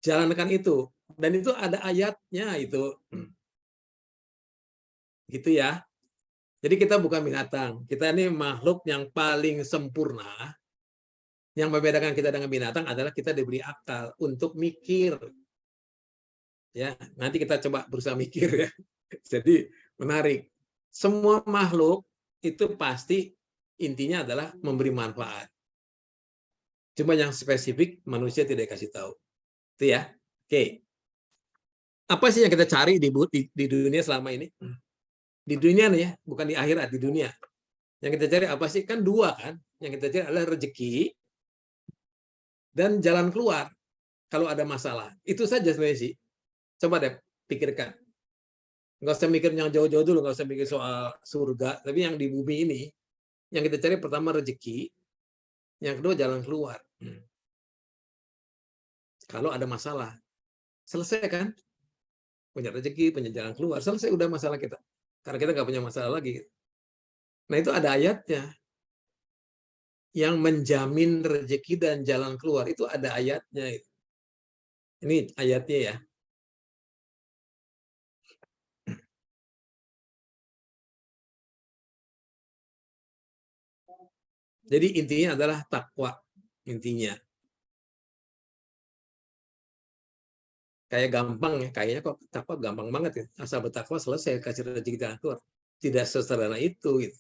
jalankan itu. Dan itu ada ayatnya itu. Gitu ya. Jadi kita bukan binatang. Kita ini makhluk yang paling sempurna. Yang membedakan kita dengan binatang adalah kita diberi akal untuk mikir. Ya, nanti kita coba berusaha mikir ya. Jadi menarik. Semua makhluk itu pasti intinya adalah memberi manfaat. Cuma yang spesifik manusia tidak kasih tahu. Itu ya. Oke. Apa sih yang kita cari di dunia selama ini? Di dunia nih ya, bukan di akhirat, di dunia. Yang kita cari apa sih? Kan dua kan. Yang kita cari adalah rezeki dan jalan keluar kalau ada masalah. Itu saja sebenarnya sih. Coba deh pikirkan. Nggak usah mikir yang jauh-jauh dulu, nggak usah mikir soal surga. Tapi yang di bumi ini, yang kita cari pertama rezeki, yang kedua jalan keluar. Kalau ada masalah, selesai kan? Punya rezeki, punya jalan keluar, selesai udah masalah kita. Karena kita nggak punya masalah lagi. Nah itu ada ayatnya. Yang menjamin rezeki dan jalan keluar, itu ada ayatnya. Ini ayatnya ya. Jadi intinya adalah takwa. Intinya. Kayak gampang ya, kayaknya kok takwa gampang banget ya. Asal bertakwa selesai, kasih rezeki jalan keluar. Tidak sesederhana itu. Gitu.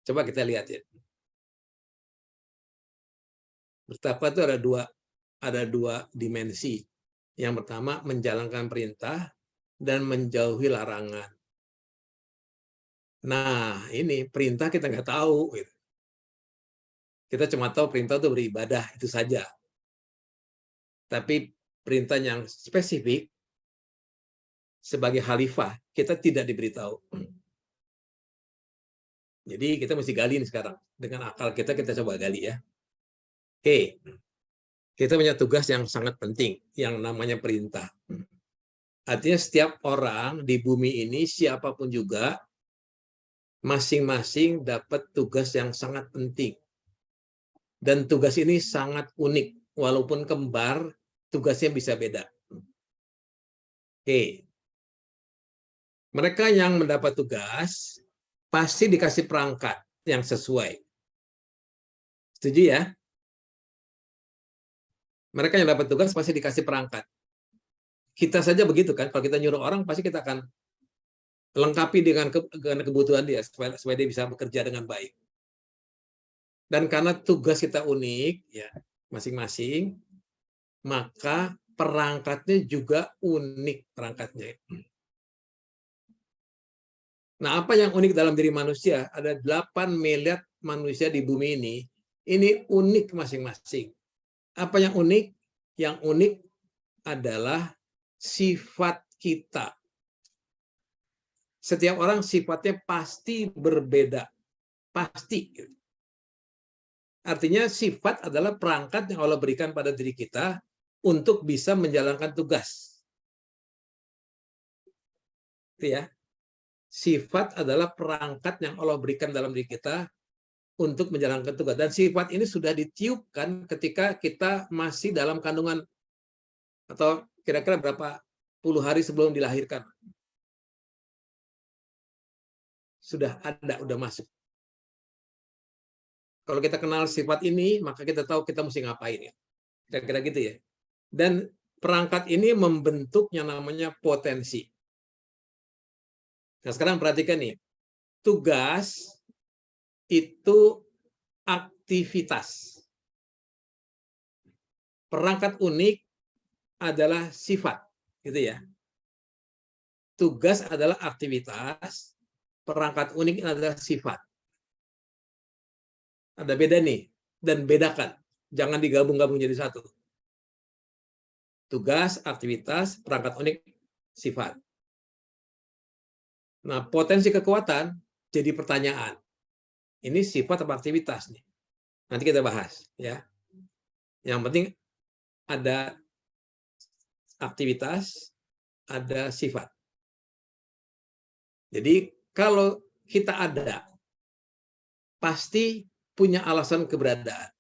Coba kita lihat ya. Bertakwa itu ada dua dimensi. Yang pertama menjalankan perintah dan menjauhi larangan. Nah ini perintah kita nggak tahu. Gitu. Kita cuma tahu perintah itu beribadah, itu saja. Tapi perintah yang spesifik sebagai khalifah kita tidak diberitahu. Jadi kita mesti gali nih sekarang. Dengan akal kita coba gali ya. Oke, kita punya tugas yang sangat penting, yang namanya perintah. Artinya setiap orang di bumi ini, siapapun juga, masing-masing dapat tugas yang sangat penting. Dan tugas ini sangat unik, walaupun kembar, tugasnya bisa beda. Oke, mereka yang mendapat tugas, pasti dikasih perangkat yang sesuai. Setuju ya? Mereka yang dapat tugas pasti dikasih perangkat. Kita saja begitu kan, kalau kita nyuruh orang pasti kita akan lengkapi dengan kebutuhan dia supaya dia bisa bekerja dengan baik. Dan karena tugas kita unik ya masing-masing, maka perangkatnya juga unik perangkatnya. Nah, apa yang unik dalam diri manusia? Ada 8 miliar manusia di bumi ini unik masing-masing. Apa yang unik? Yang unik adalah sifat kita. Setiap orang sifatnya pasti berbeda. Pasti. Artinya sifat adalah perangkat yang Allah berikan pada diri kita untuk bisa menjalankan tugas. Itu ya. Sifat adalah perangkat yang Allah berikan dalam diri kita untuk menjalankan tugas. Dan sifat ini sudah ditiupkan ketika kita masih dalam kandungan atau kira-kira berapa puluh hari sebelum dilahirkan. Sudah ada, sudah masuk. Kalau kita kenal sifat ini, maka kita tahu kita mesti ngapain. Ya. Kira-kira gitu ya. Dan perangkat ini membentuk yang namanya potensi. Nah sekarang perhatikan nih, tugas itu aktivitas. Perangkat unik adalah sifat, gitu ya. Tugas adalah aktivitas, perangkat unik adalah sifat. Ada beda nih, dan bedakan. Jangan digabung-gabung jadi satu. Tugas, aktivitas, perangkat unik, sifat. Nah, potensi kekuatan jadi pertanyaan. Ini sifat apa aktivitas nih? Nanti kita bahas ya. Yang penting ada aktivitas, ada sifat. Jadi kalau kita ada, pasti punya alasan keberadaan.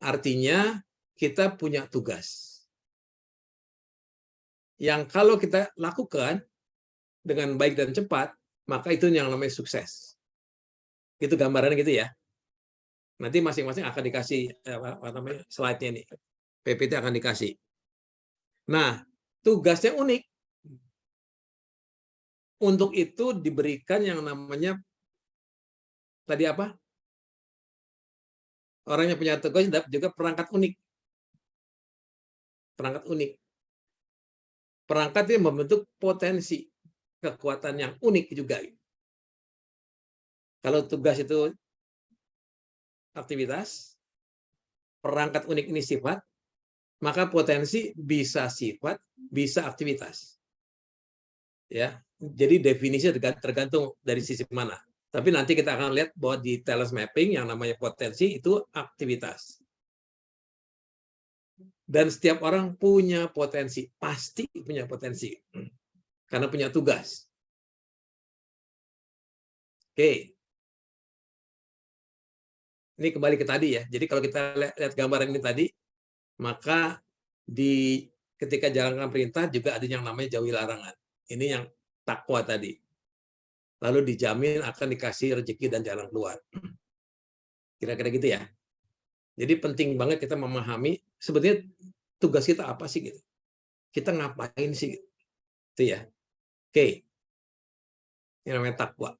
Artinya kita punya tugas. Yang kalau kita lakukan dengan baik dan cepat, maka itu yang namanya sukses. Itu gambarannya gitu ya. Nanti masing-masing akan dikasih apa namanya slide-nya nih. PPT akan dikasih. Nah, tugasnya unik. Untuk itu diberikan yang namanya tadi apa? Orang yang punya tugas juga perangkat unik. Perangkat unik. Perangkat ini membentuk potensi kekuatan yang unik juga. Kalau tugas itu aktivitas, perangkat unik ini sifat, maka potensi bisa sifat, bisa aktivitas. Ya, jadi definisi tergantung dari sisi mana. Tapi nanti kita akan lihat bahwa di Thales mapping yang namanya potensi itu aktivitas. Dan setiap orang punya potensi, pasti punya potensi. Karena punya tugas. Oke. Ini kembali ke tadi ya. Jadi kalau kita lihat gambaran ini tadi, maka ketika jalankan perintah juga ada yang namanya jauhi larangan. Ini yang takwa tadi. Lalu dijamin akan dikasih rezeki dan jalan keluar. Kira-kira gitu ya. Jadi penting banget kita memahami sebetulnya tugas kita apa sih gitu. Kita ngapain sih gitu. Itu ya. Oke. Ini namanya takwa.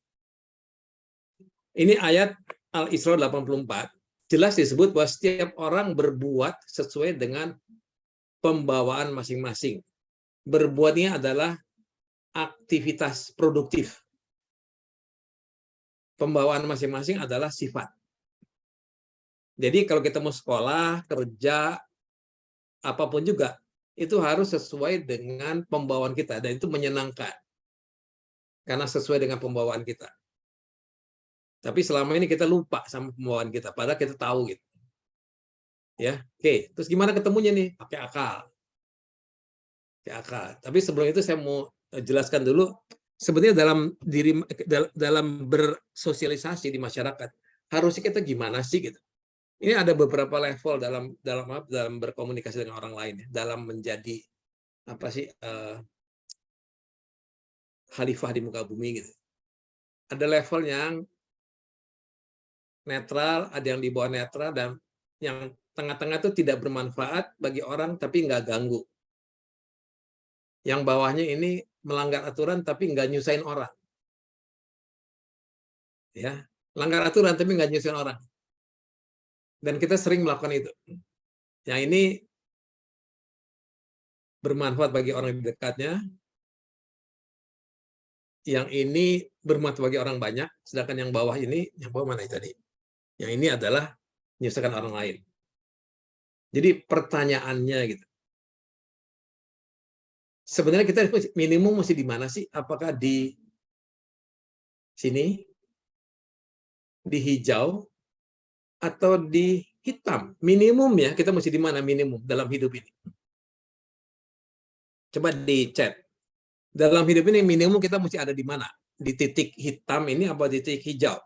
Ini ayat Al-Isra 84. Jelas disebut bahwa setiap orang berbuat sesuai dengan pembawaan masing-masing. Berbuatnya adalah aktivitas produktif. Pembawaan masing-masing adalah sifat. Jadi kalau kita mau sekolah, kerja, apapun juga, itu harus sesuai dengan pembawaan kita. Dan itu menyenangkan. Karena sesuai dengan pembawaan kita. Tapi selama ini kita lupa sama pembawaan kita. Padahal kita tahu gitu. Ya, oke. Terus gimana ketemunya nih? Pakai akal. Pakai akal. Tapi sebelum itu saya mau jelaskan dulu. Sebenarnya dalam bersosialisasi di masyarakat, harusnya kita gimana sih gitu. Ini ada beberapa level dalam berkomunikasi dengan orang lain, dalam menjadi apa sih khalifah di muka bumi gitu. Ada level yang netral, ada yang di bawah netral, dan yang tengah-tengah itu tidak bermanfaat bagi orang tapi nggak ganggu. Yang bawahnya ini melanggar aturan tapi nggak nyusahin orang. Ya, langgar aturan tapi nggak nyusahin orang. Dan kita sering melakukan itu. Yang ini bermanfaat bagi orang di dekatnya, yang ini bermanfaat bagi orang banyak, sedangkan yang bawah ini, yang bawah mana tadi? Yang ini adalah menyusahkan orang lain. Jadi pertanyaannya gitu. Sebenarnya kita minimum mesti di mana sih? Apakah di sini, di hijau, atau di hitam? Minimum ya, kita mesti di mana minimum dalam hidup ini? Coba di chat. Dalam hidup ini minimum kita mesti ada di mana? Di titik hitam ini apa di titik hijau?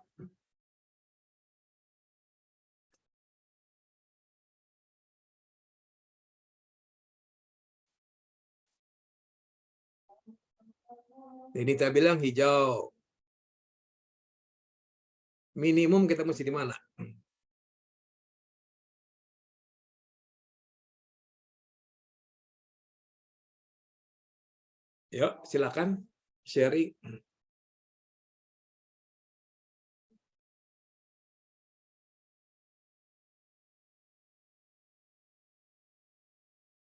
Ini kita bilang hijau. Minimum kita mesti di mana? Yuk, silakan sharing.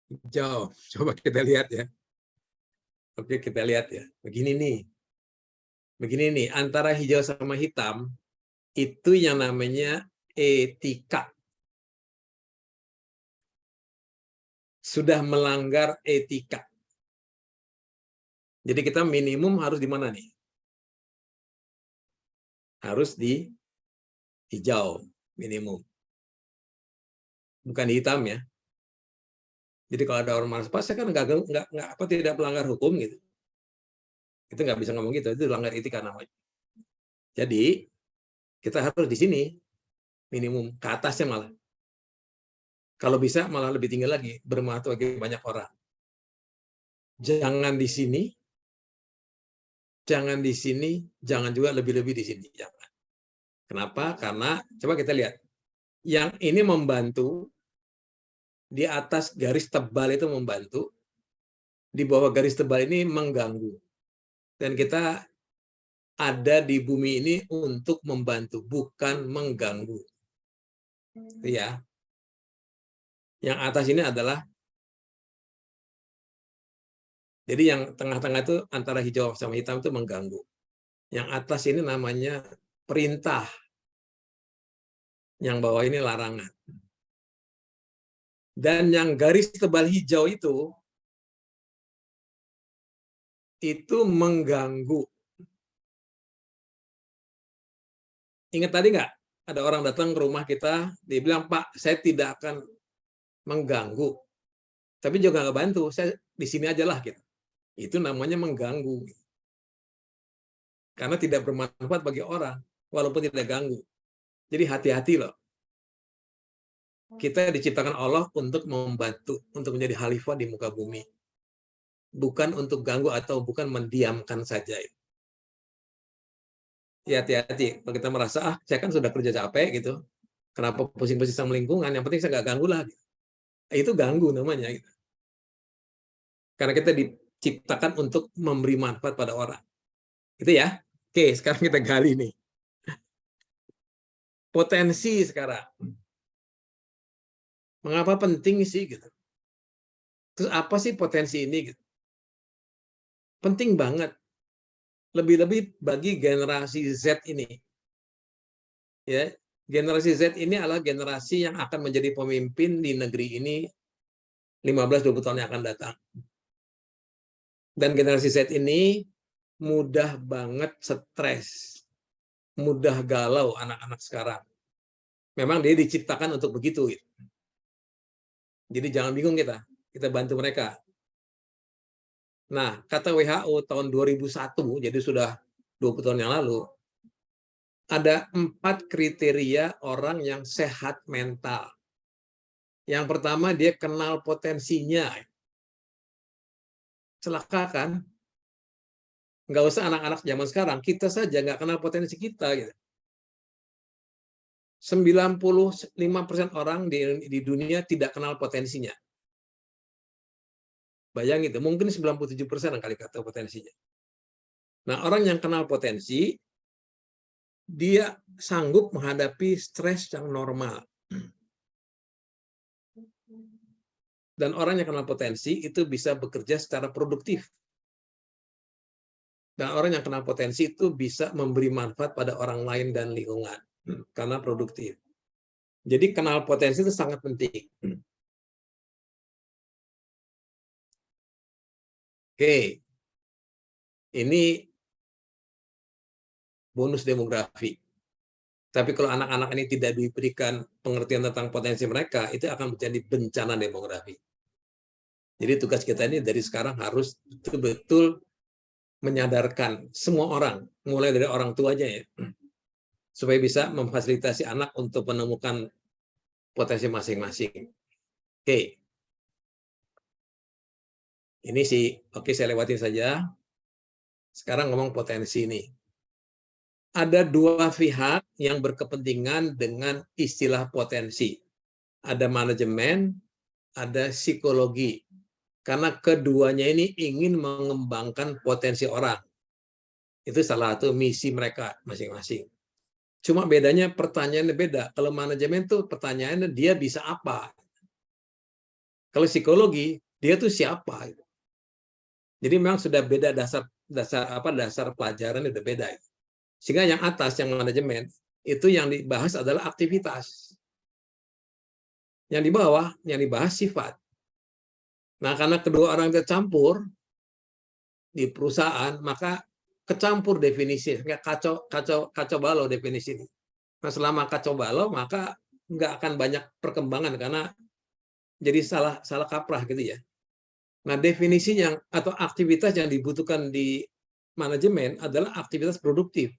Hijau, coba kita lihat ya. Oke, kita lihat ya. Begini nih, antara hijau sama hitam, itu yang namanya etika. Sudah melanggar etika. Jadi kita minimum harus di mana nih? harus di hijau minimum. Bukan hitam ya. Jadi kalau ada orang malas, Pak, saya kan tidak melanggar hukum gitu. Itu nggak bisa ngomong gitu, itu melanggar etika namanya. Jadi kita harus di sini minimum, ke atasnya malah. Kalau bisa malah lebih tinggi lagi, bermanfaat bagi banyak orang. Jangan di sini, jangan juga lebih-lebih di sini. Jangan. Kenapa? Karena coba kita lihat, yang ini membantu, di atas garis tebal itu membantu, di bawah garis tebal ini mengganggu. Dan kita ada di bumi ini untuk membantu, bukan mengganggu. Ya. Yang atas ini adalah, jadi yang tengah-tengah itu antara hijau sama hitam itu mengganggu. Yang atas ini namanya perintah. Yang bawah ini larangan. Dan yang garis tebal hijau itu mengganggu. Ingat tadi nggak? Ada orang datang ke rumah kita, dia bilang, Pak, saya tidak akan mengganggu. Tapi juga nggak bantu, saya di sini aja lah. Gitu. Itu namanya mengganggu. Karena tidak bermanfaat bagi orang, walaupun tidak ganggu. Jadi hati-hati loh. Kita diciptakan Allah untuk membantu, untuk menjadi khalifah di muka bumi. Bukan untuk ganggu atau bukan mendiamkan saja. Ya hati-hati. Kalau kita merasa, saya kan sudah kerja capek gitu. Kenapa pusing-pusing sama lingkungan? Yang penting saya nggak ganggu lah. Gitu. Itu ganggu namanya. Gitu. Karena kita diciptakan untuk memberi manfaat pada orang. Itu ya. Oke, sekarang kita gali nih. Potensi sekarang. Mengapa penting sih gitu? Terus apa sih potensi ini gitu? Penting banget. Lebih-lebih bagi generasi Z ini. Ya, generasi Z ini adalah generasi yang akan menjadi pemimpin di negeri ini 15-20 tahun yang akan datang. Dan generasi Z ini mudah banget stres. Mudah galau anak-anak sekarang. Memang dia diciptakan untuk begitu. Gitu. Jadi jangan bingung kita bantu mereka. Nah, kata WHO tahun 2001, jadi sudah 20 tahun yang lalu, ada 4 kriteria orang yang sehat mental. Yang pertama, dia kenal potensinya. Celaka kan? Nggak usah anak-anak zaman sekarang, kita saja nggak kenal potensi kita. Gitu. 95% orang di dunia tidak kenal potensinya. Bayangin itu, mungkin 97% kali kata potensinya. Nah, orang yang kenal potensi, dia sanggup menghadapi stres yang normal. Dan orang yang kenal potensi itu bisa bekerja secara produktif. Dan orang yang kenal potensi itu bisa memberi manfaat pada orang lain dan lingkungan. Karena produktif. Jadi kenal potensi itu sangat penting. Oke, ini bonus demografi. Tapi kalau anak-anak ini tidak diberikan pengertian tentang potensi mereka, itu akan menjadi bencana demografi. Jadi tugas kita ini dari sekarang harus betul-betul menyadarkan semua orang, mulai dari orang tuanya ya, supaya bisa memfasilitasi anak untuk menemukan potensi masing-masing. Oke. Ini sih, oke saya lewatin saja. Sekarang ngomong potensi ini. Ada 2 pihak yang berkepentingan dengan istilah potensi. Ada manajemen, ada psikologi. Karena keduanya ini ingin mengembangkan potensi orang. Itu salah satu misi mereka masing-masing. Cuma bedanya pertanyaannya beda. Kalau manajemen tuh pertanyaannya dia bisa apa? Kalau psikologi, dia tuh siapa? Jadi memang sudah beda dasar pelajaran udah beda. Sehingga yang atas, yang manajemen, itu yang dibahas adalah aktivitas. Yang di bawah, yang dibahas sifat. Nah, karena kedua orang tercampur di perusahaan, maka kecampur definisi, kayak kacau balau definisi ini. Nah, selama kacau balau maka nggak akan banyak perkembangan karena jadi salah kaprah gitu ya. Nah, definisi yang atau aktivitas yang dibutuhkan di manajemen adalah aktivitas produktif.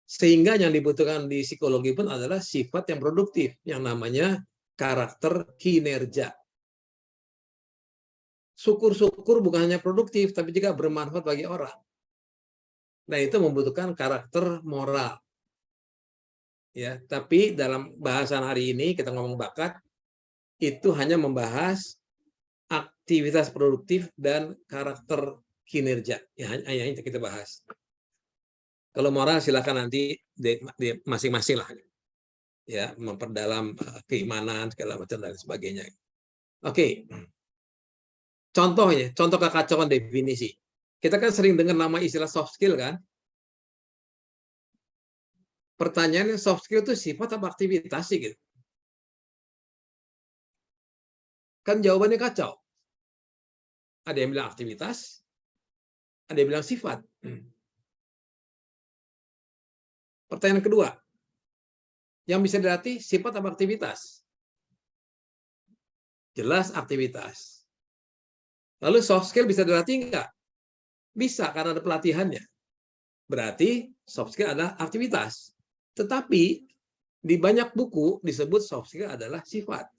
Sehingga yang dibutuhkan di psikologi pun adalah sifat yang produktif, yang namanya karakter kinerja. Syukur-syukur bukan hanya produktif, tapi juga bermanfaat bagi orang. Nah, itu membutuhkan karakter moral. Ya, tapi dalam bahasan hari ini kita ngomong bakat, itu hanya membahas aktivitas produktif dan karakter kinerja. Ya, hanya itu kita bahas. Kalau moral silakan nanti di masing-masing lah, ya, memperdalam keimanan segala macam dan sebagainya. Oke, contohnya, contoh kekacauan definisi. Kita kan sering dengar nama istilah soft skill kan? Pertanyaannya soft skill itu sifat apa aktivitas sih gitu? Kan jawabannya kacau. Ada yang bilang aktivitas, ada yang bilang sifat. Pertanyaan kedua, yang bisa dilatih sifat apa aktivitas? Jelas aktivitas. Lalu soft skill bisa dilatih enggak? Bisa, karena ada pelatihannya. Berarti soft skill adalah aktivitas. Tetapi di banyak buku disebut soft skill adalah sifat.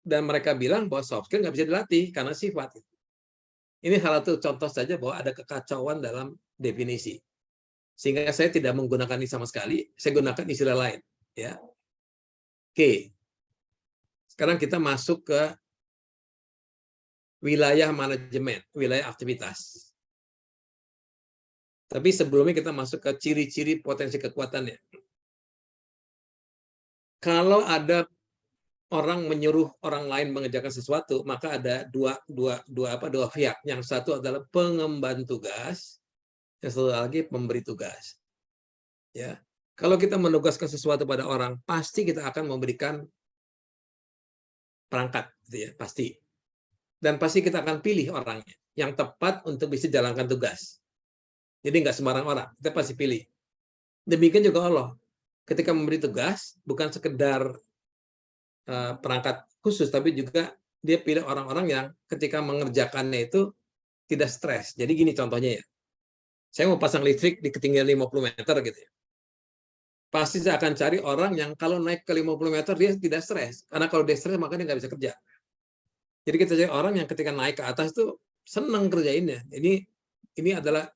Dan mereka bilang bahwa soft skill nggak bisa dilatih karena sifat. Ini salah satu contoh saja bahwa ada kekacauan dalam definisi. Sehingga saya tidak menggunakan ini sama sekali, saya gunakan istilah lain. Ya. Oke. Sekarang kita masuk ke wilayah manajemen, wilayah aktivitas. Tapi sebelumnya kita masuk ke ciri-ciri potensi kekuatannya. Kalau ada orang menyuruh orang lain mengerjakan sesuatu, maka ada dua pihak. Yang satu adalah pengemban tugas, yang satu lagi pemberi tugas. Ya, kalau kita menugaskan sesuatu pada orang, pasti kita akan memberikan perangkat, gitu ya, pasti. Dan pasti kita akan pilih orangnya yang tepat untuk bisa jalankan tugas. Jadi nggak sembarang orang, kita pasti pilih. Demikian juga Allah, ketika memberi tugas, bukan sekedar perangkat khusus, tapi juga dia pilih orang-orang yang ketika mengerjakannya itu tidak stres. Jadi gini contohnya ya, saya mau pasang listrik di ketinggian 50 meter gitu ya. Pasti saya akan cari orang yang kalau naik ke 50 meter dia tidak stres. Karena kalau dia stres maka dia nggak bisa kerja. Jadi kita cari orang yang ketika naik ke atas itu senang kerjainnya. Ini adalah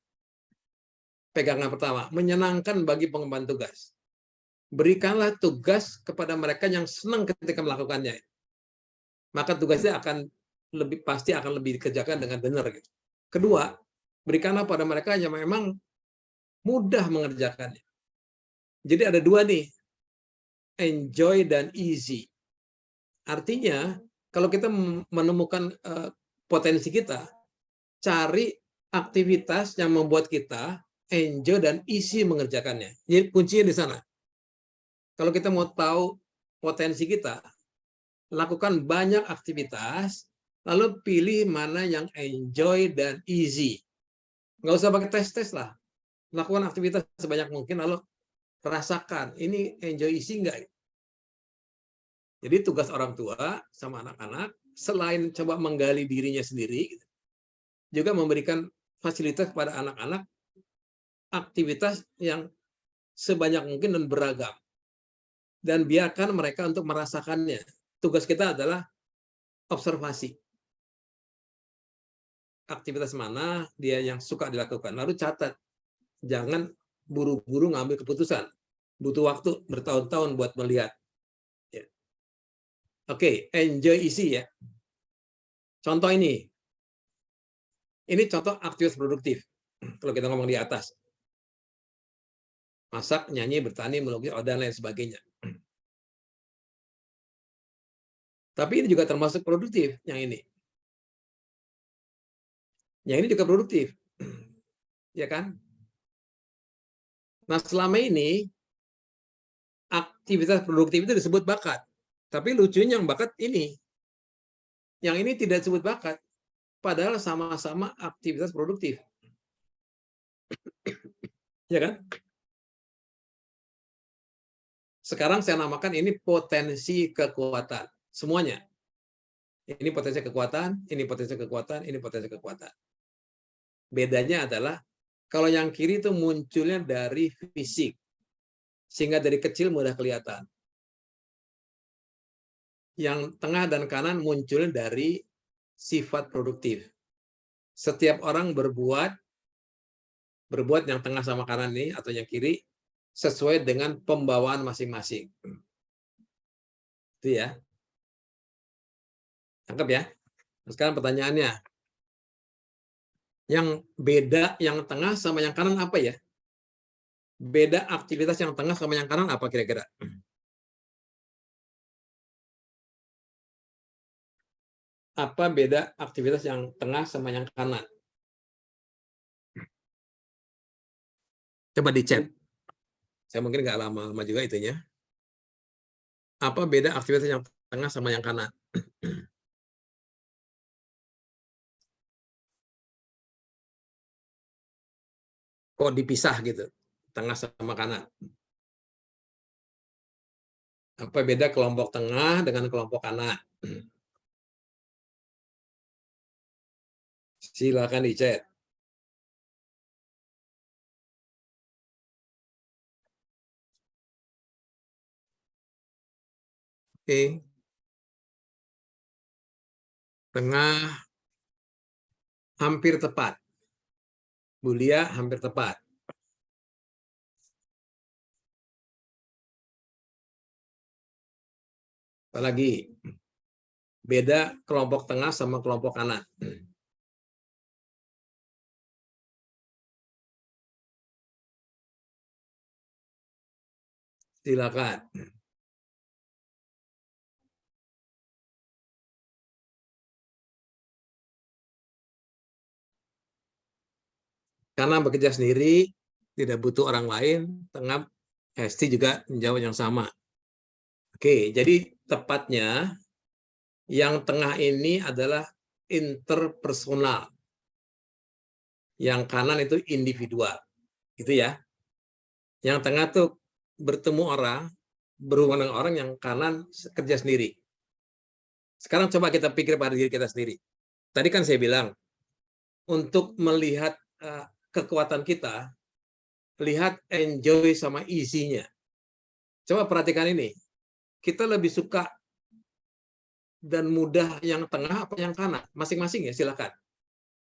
pegangan pertama, menyenangkan bagi pengemban tugas. Berikanlah tugas kepada mereka yang senang ketika melakukannya. Maka tugasnya pasti akan lebih dikerjakan dengan benar. Gitu. Kedua, berikanlah pada mereka yang memang mudah mengerjakannya. Jadi ada dua nih, enjoy dan easy. Artinya, kalau kita menemukan potensi kita, cari aktivitas yang membuat kita enjoy dan easy mengerjakannya. Jadi kuncinya di sana. Kalau kita mau tahu potensi kita, lakukan banyak aktivitas, lalu pilih mana yang enjoy dan easy. Nggak usah pakai tes-tes lah. Lakukan aktivitas sebanyak mungkin, lalu rasakan, ini enjoy easy enggak? Jadi tugas orang tua sama anak-anak, selain coba menggali dirinya sendiri, juga memberikan fasilitas kepada anak-anak, aktivitas yang sebanyak mungkin dan beragam. Dan biarkan mereka untuk merasakannya. Tugas kita adalah observasi. Aktivitas mana dia yang suka dilakukan. Lalu catat. Jangan buru-buru ngambil keputusan. Butuh waktu bertahun-tahun buat melihat. Ya. Oke, enjoy easy ya. Contoh ini. Ini contoh aktivitas produktif. Kalau kita ngomong di atas. Masak, nyanyi, bertani, melukis, dan lain sebagainya. Tapi ini juga termasuk produktif, yang ini. Yang ini juga produktif. Ya kan? Nah, selama ini, aktivitas produktif itu disebut bakat. Tapi lucunya yang bakat ini. Yang ini tidak disebut bakat. Padahal sama-sama aktivitas produktif. Ya kan? Sekarang saya namakan ini potensi kekuatan. Semuanya. Ini potensi kekuatan, ini potensi kekuatan, ini potensi kekuatan. Bedanya adalah kalau yang kiri itu munculnya dari fisik. Sehingga dari kecil mudah kelihatan. Yang tengah dan kanan munculnya dari sifat produktif. Setiap orang berbuat yang tengah sama kanan ini atau yang kiri sesuai dengan pembawaan masing-masing. Itu ya. Tangkap ya. Sekarang pertanyaannya. Yang beda yang tengah sama yang kanan apa ya? Beda aktivitas yang tengah sama yang kanan apa kira-kira? Apa beda aktivitas yang tengah sama yang kanan? Coba di chat. Saya mungkin nggak lama-lama juga itunya. Apa beda aktivitas yang tengah sama yang kanan? Kok dipisah gitu, tengah sama kanan? Apa beda kelompok tengah dengan kelompok kanan? Silakan di chat. Oke. Tengah hampir tepat. Bulia hampir tepat. Apalagi beda kelompok tengah sama kelompok kanan. Silakan. Karena bekerja sendiri, tidak butuh orang lain, tengah Hesti juga menjawab yang sama. Oke, jadi tepatnya yang tengah ini adalah interpersonal. Yang kanan itu individual. Gitu ya. Yang tengah tuh bertemu orang, berhubungan dengan orang, yang kanan kerja sendiri. Sekarang coba kita pikir pada diri kita sendiri. Tadi kan saya bilang, untuk melihat kekuatan kita, lihat enjoy sama easy-nya. Coba perhatikan ini. Kita lebih suka dan mudah yang tengah apa yang kanan? Masing-masing ya, silakan.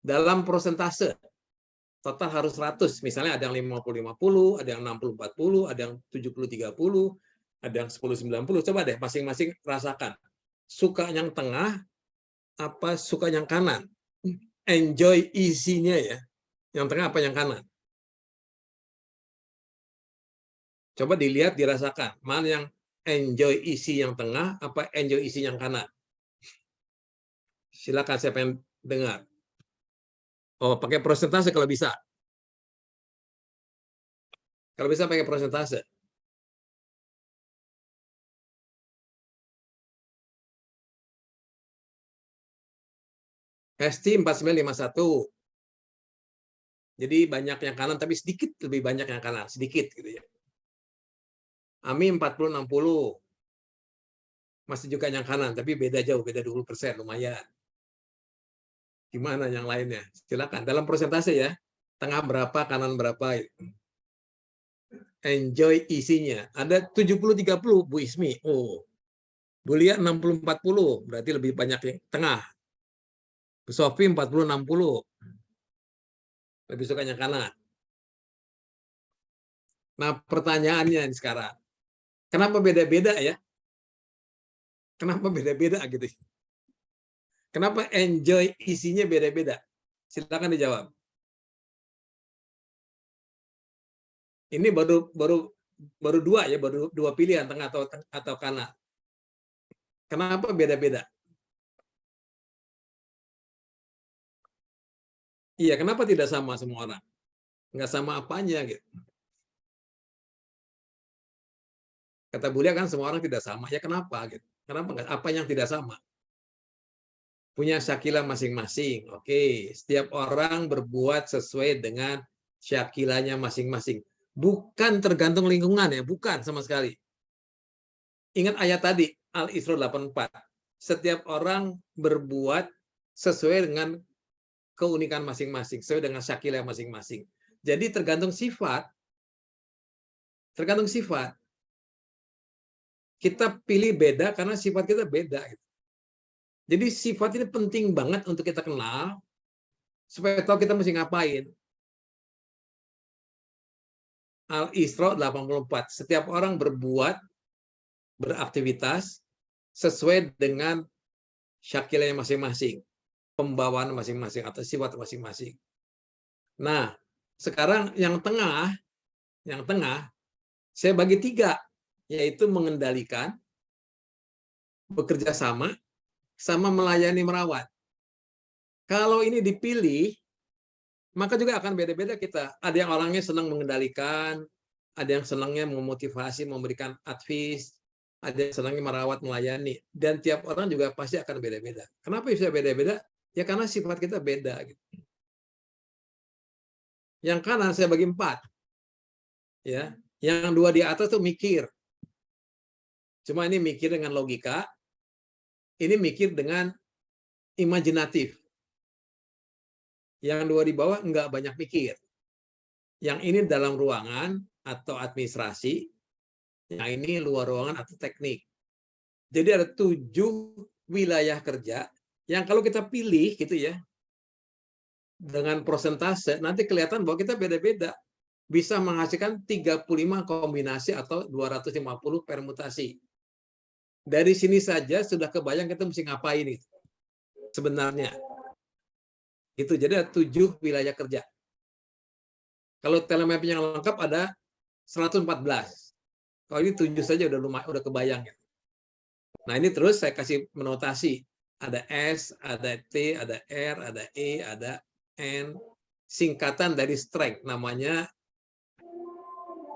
Dalam prosentase, total harus 100. Misalnya ada yang 50-50, ada yang 60-40, ada yang 70-30, ada yang 10-90. Coba deh masing-masing rasakan. Suka yang tengah, apa suka yang kanan? Enjoy easy-nya ya. Yang tengah apa yang kanan? Coba dilihat, dirasakan. Mana yang enjoy isi yang tengah, apa enjoy isi yang kanan? Silakan, saya pengen dengar. Oh, pakai persentase kalau bisa. Kalau bisa pakai persentase. Hesti 4951. Jadi banyak yang kanan, tapi sedikit lebih banyak yang kanan. Sedikit gitu ya. Ami 40-60. Masih juga yang kanan, tapi beda jauh, beda 20%, lumayan. Gimana yang lainnya? Silakan. Dalam persentase ya. Tengah berapa, kanan berapa. Enjoy isinya. Ada 70-30, Bu Ismi. Oh. Bu Lia 60-40, berarti lebih banyak yang tengah. Bu Sofi 40-60. Lebih suka yang kanan. Nah, pertanyaannya sekarang. Kenapa beda-beda ya? Kenapa beda-beda gitu? Kenapa enjoy isinya beda-beda? Silakan dijawab. Ini baru dua ya, baru dua pilihan, tengah atau kanan. Kenapa beda-beda? Iya, kenapa tidak sama semua orang? Nggak sama apanya gitu. Kata Bulia kan semua orang tidak sama. Ya kenapa gitu? Kenapa nggak? Apa yang tidak sama? Punya Syakila masing-masing. Oke, setiap orang berbuat sesuai dengan syakilanya masing-masing. Bukan tergantung lingkungan ya, bukan sama sekali. Ingat ayat tadi, Al-Isra 84. Setiap orang berbuat sesuai dengan keunikan masing-masing, sesuai dengan syakilah masing-masing. Jadi tergantung sifat. Tergantung sifat. Kita pilih beda karena sifat kita beda. Jadi sifat ini penting banget untuk kita kenal, supaya tahu kita mesti ngapain. Al-Isra 84. Setiap orang berbuat, beraktivitas, sesuai dengan syakilahnya masing-masing, pembawaan masing-masing, atau sifat masing-masing. Nah, sekarang yang tengah, saya bagi 3, yaitu mengendalikan, bekerja sama melayani merawat. Kalau ini dipilih, maka juga akan beda-beda kita. Ada yang orangnya senang mengendalikan, ada yang senangnya memotivasi, memberikan advice, ada yang senangnya merawat, melayani. Dan tiap orang juga pasti akan beda-beda. Kenapa bisa beda-beda? Ya karena sifat kita beda. Yang kanan saya bagi 4. Ya, yang 2 di atas tuh mikir. Cuma ini mikir dengan logika, ini mikir dengan imajinatif. Yang 2 di bawah enggak banyak mikir. Yang ini dalam ruangan atau administrasi, yang ini luar ruangan atau teknik. Jadi ada 7 wilayah kerja yang kalau kita pilih gitu ya, dengan persentase, nanti kelihatan bahwa kita beda-beda. Bisa menghasilkan 35 kombinasi atau 250 permutasi. Dari sini saja sudah kebayang kita mesti ngapain itu sebenarnya. Itu jadi ada 7 wilayah kerja. Kalau telemapping yang lengkap ada 114. Kalau ini 7 saja udah kebayang ya. Nah, ini terus saya kasih menotasi. Ada S, ada T, ada R, ada E, ada N. Singkatan dari strength namanya.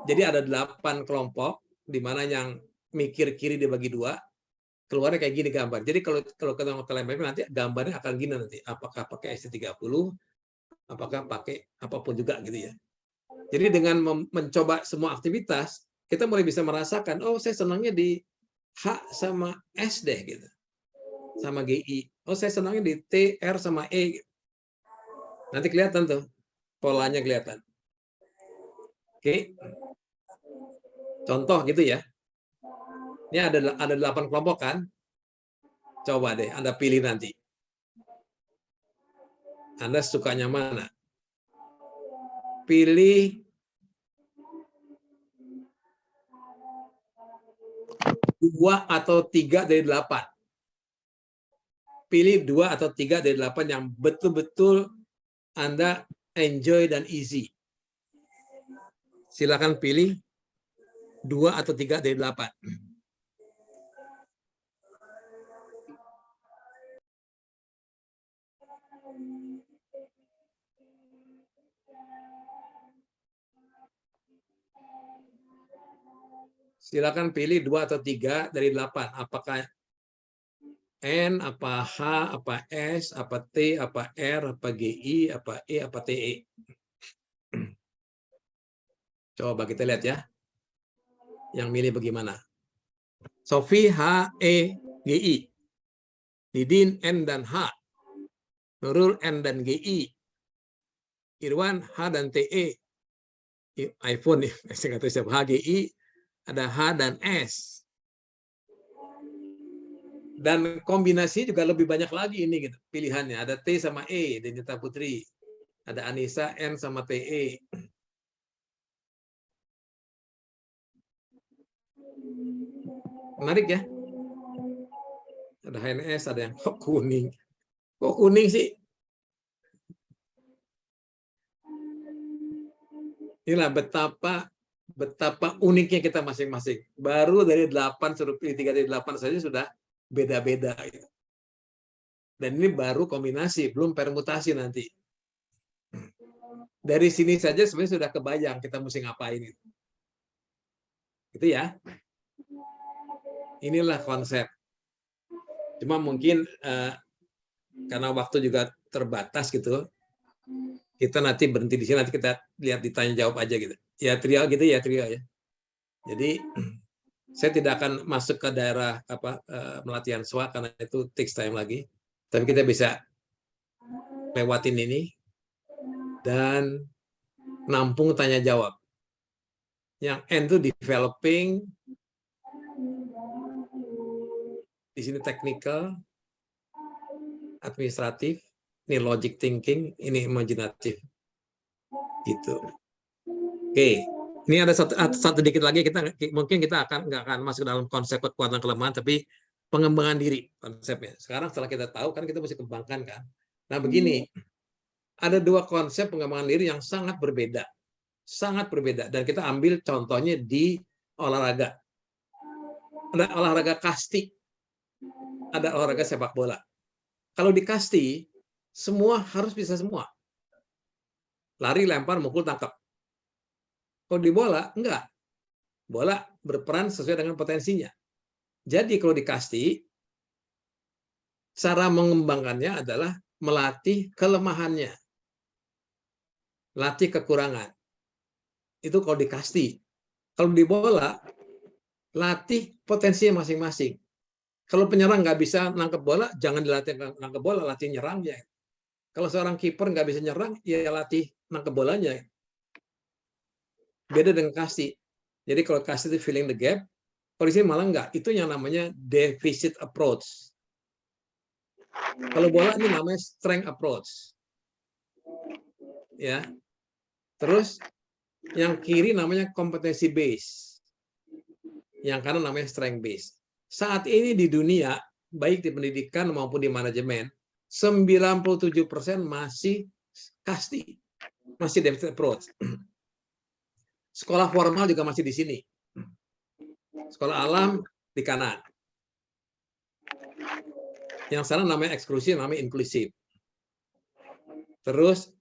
Jadi ada 8 kelompok di mana yang mikir kiri dibagi 2, keluarnya kayak gini gambar. Jadi kalau kita mau telemapping nanti gambarnya akan gini nanti. Apakah pakai ST30, apakah pakai apapun juga gitu ya. Jadi dengan mencoba semua aktivitas, kita mulai bisa merasakan, oh saya senangnya di H sama S deh gitu. Sama GI. Oh saya senangnya di T, R sama E. Nanti kelihatan tuh. Polanya kelihatan. Oke. Contoh gitu ya. Ini ada 8 kelompok kan? Coba deh, Anda pilih nanti. Anda sukanya mana? Pilih 2 atau 3 dari 8. Pilih 2 atau 3 dari 8 yang betul-betul Anda enjoy dan easy. Silakan pilih 2 atau 3 dari 8. Silakan pilih 2 atau 3 dari 8. Apakah N, apa H, apa S, apa T, apa R, apa GI, apa E, apa TE. Coba kita lihat ya. Yang milih bagaimana? Sofi H, E, GI. Didin N dan H. Nurul N dan GI. Irwan H dan TE. iPhone nih, saya nggak tahu siapa. HGI, ada H dan S. Dan kombinasi juga lebih banyak lagi ini gitu, pilihannya. Ada T sama E, Denita Putri. Ada Anissa N sama TE. Menarik ya. Ada HNS, ada yang kok kuning. Kok kuning sih? Inilah betapa uniknya kita masing-masing. Baru dari 8 suruh pilih 3 dari 8 saja sudah beda-beda. Dan ini baru kombinasi, belum permutasi nanti. Dari sini saja sebenarnya sudah kebayang kita mesti ngapain. Gitu ya. Inilah konsep. Cuma mungkin karena waktu juga terbatas gitu, Kita nanti berhenti di sini, nanti kita lihat ditanya jawab aja gitu. Ya trio gitu ya, trio ya. Jadi saya tidak akan masuk ke daerah melatihan SWA karena itu takes time lagi. Tapi kita bisa lewatin ini dan nampung tanya jawab. Yang N itu developing, di sini technical, administratif, ini logic thinking, ini imaginatif. Gitu. Oke, ini ada satu dikit lagi, mungkin kita nggak akan masuk dalam konsep kekuatan kelemahan, tapi pengembangan diri konsepnya. Sekarang setelah kita tahu kan kita mesti kembangkan kan. Nah begini, ada dua konsep pengembangan diri yang sangat berbeda, dan kita ambil contohnya di olahraga. Ada olahraga kasti, ada olahraga sepak bola. Kalau di kasti, semua harus bisa semua. Lari, lempar, mukul, tangkap. Kalau di bola, enggak. Bola berperan sesuai dengan potensinya. Jadi kalau di kasti, cara mengembangkannya adalah melatih kelemahannya. Latih kekurangan. Itu kalau di kasti. Kalau di bola, latih potensinya masing-masing. Kalau penyerang nggak bisa nangkep bola, jangan dilatih nangkep bola, latih nyerangnya. Kalau seorang kiper nggak bisa nyerang, ya latih nangkep bolanya. Beda dengan kasti. Jadi kalau kasti itu filling the gap, kalau di sini malah nggak. Itu yang namanya deficit approach. Kalau bola ini namanya strength approach. Ya. Terus yang kiri namanya competency base. Yang kanan namanya strength base. Saat ini di dunia, baik di pendidikan maupun di manajemen, 97% masih kasti, masih deficit approach. Sekolah formal juga masih di sini. Sekolah alam di kanan. Yang sana namanya eksklusif, namanya inklusif. Terus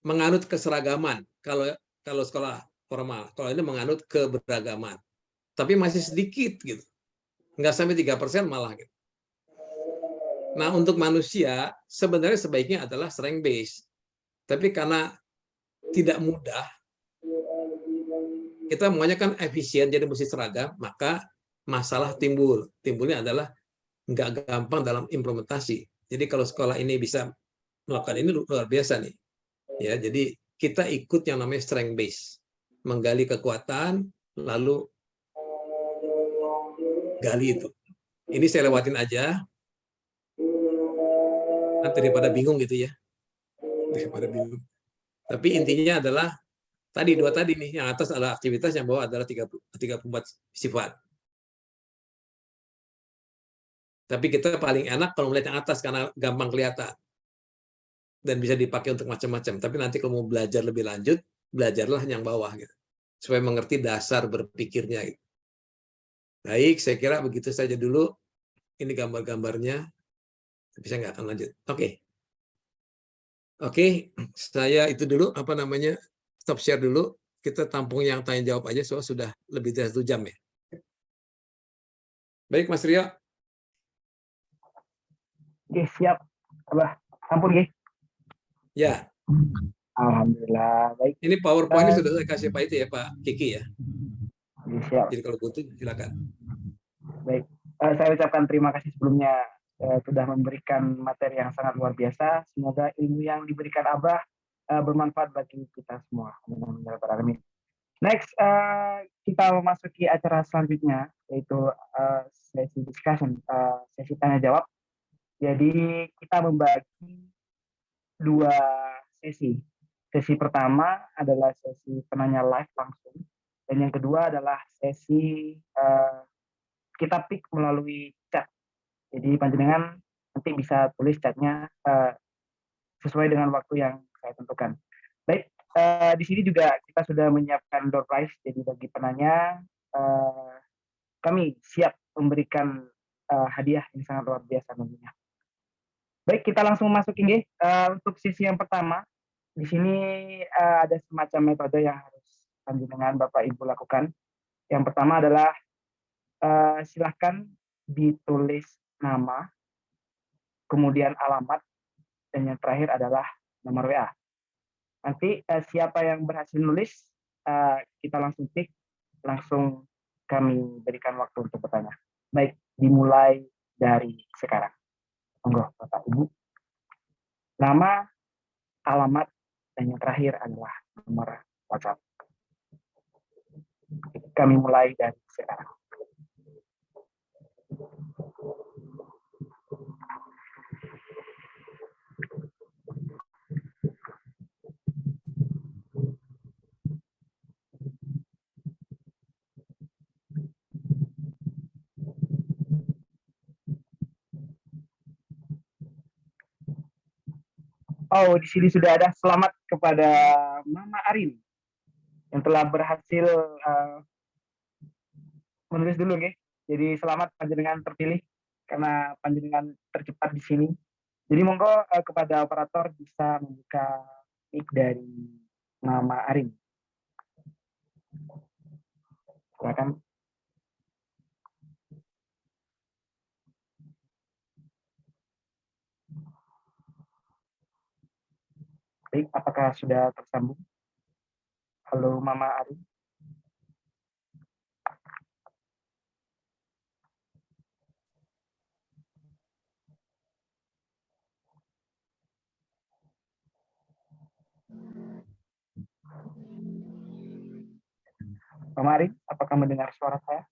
menganut keseragaman kalau sekolah formal. Kalau ini menganut keberagaman. Tapi masih sedikit gitu. Nggak sampai 3% malah gitu. Nah, untuk manusia sebenarnya sebaiknya adalah strength based. Tapi karena tidak mudah, kita maunya kan efisien, jadi mesti seragam, maka masalah timbul. Timbulnya adalah nggak gampang dalam implementasi. Jadi kalau sekolah ini bisa melakukan ini luar biasa nih. Ya, jadi kita ikut yang namanya strength based. Menggali kekuatan, lalu gali itu. Ini saya lewatin aja. Nanti daripada bingung gitu ya. Daripada bingung. Tapi intinya adalah dua tadi nih, yang atas adalah aktivitas, yang bawah adalah 34 sifat. Tapi kita paling enak kalau melihat yang atas karena gampang kelihatan. Dan bisa dipakai untuk macam-macam. Tapi nanti kalau mau belajar lebih lanjut, belajarlah yang bawah gitu. Supaya mengerti dasar berpikirnya gitu. Baik, saya kira begitu saja dulu. Ini gambar-gambarnya. Tapi saya nggak akan lanjut. Oke, saya itu dulu, stop share dulu. Kita tampung yang tanya jawab aja, soalnya sudah lebih dari 1 jam ya. Baik, Mas Rio. Oke, siap. Abah, ampun, Ge. Ya. Alhamdulillah. Baik. Ini PowerPoint ini sudah saya kasih Pak itu ya, Pak Kiki ya. Siap. Jadi kalau butuh, silakan. Baik. Saya ucapkan terima kasih sebelumnya sudah memberikan materi yang sangat luar biasa. Semoga ilmu yang diberikan Abah bermanfaat bagi kita semua. Next, kita memasuki acara selanjutnya, yaitu sesi discussion, sesi tanya jawab. Jadi kita membagi 2 sesi. Sesi pertama adalah sesi penanya live langsung, dan yang kedua adalah sesi kita pick melalui chat. Jadi panjenengan nanti bisa tulis chatnya sesuai dengan waktu yang saya tentukan. Baik, di sini juga kita sudah menyiapkan door prize. Jadi bagi penanya, kami siap memberikan hadiah yang sangat luar biasa tentunya. Baik, kita langsung masukin ya. Untuk sesi yang pertama, di sini ada semacam metode yang harus panjenengan Bapak Ibu lakukan. Yang pertama adalah silahkan ditulis nama, kemudian alamat, dan yang terakhir adalah nomor WA. Nanti siapa yang berhasil nulis, kita langsung tik, langsung kami berikan waktu untuk bertanya. Baik, dimulai dari sekarang. Monggo Bapak Ibu. Nama, alamat, dan yang terakhir adalah nomor WhatsApp. Kami mulai dari sekarang. Oh, di sini sudah ada. Selamat kepada Mama Arin yang telah berhasil menulis dulu, nggih. Jadi selamat panjenengan terpilih karena panjenengan tercepat di sini. Jadi monggo kepada operator bisa membuka mic dari Mama Arin. Silakan. Baik, apakah sudah tersambung? Halo Mama Arin. Mama Arin, apakah mendengar suara saya?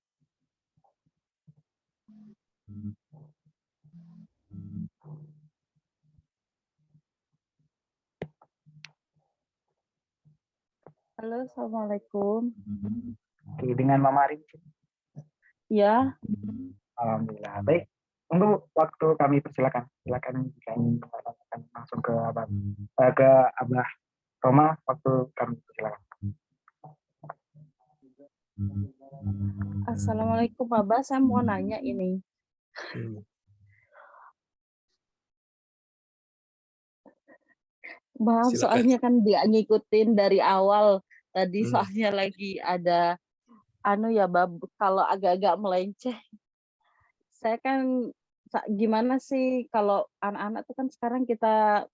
Halo, Assalamualaikum. Oke, dengan Mama Arin. Ya, Alhamdulillah. Baik, untuk waktu kami persilakan. Silakan jika ingin menanyakan langsung ke Abah Roma, waktu kami persilakan. Assalamualaikum Abah, saya mau nanya ini. Maaf, Silakan. soalnya kan dia ngikutin dari awal. Tadi soalnya lagi ada, ya Bab, kalau agak-agak melenceh. Saya kan, gimana sih kalau anak-anak tuh kan sekarang kita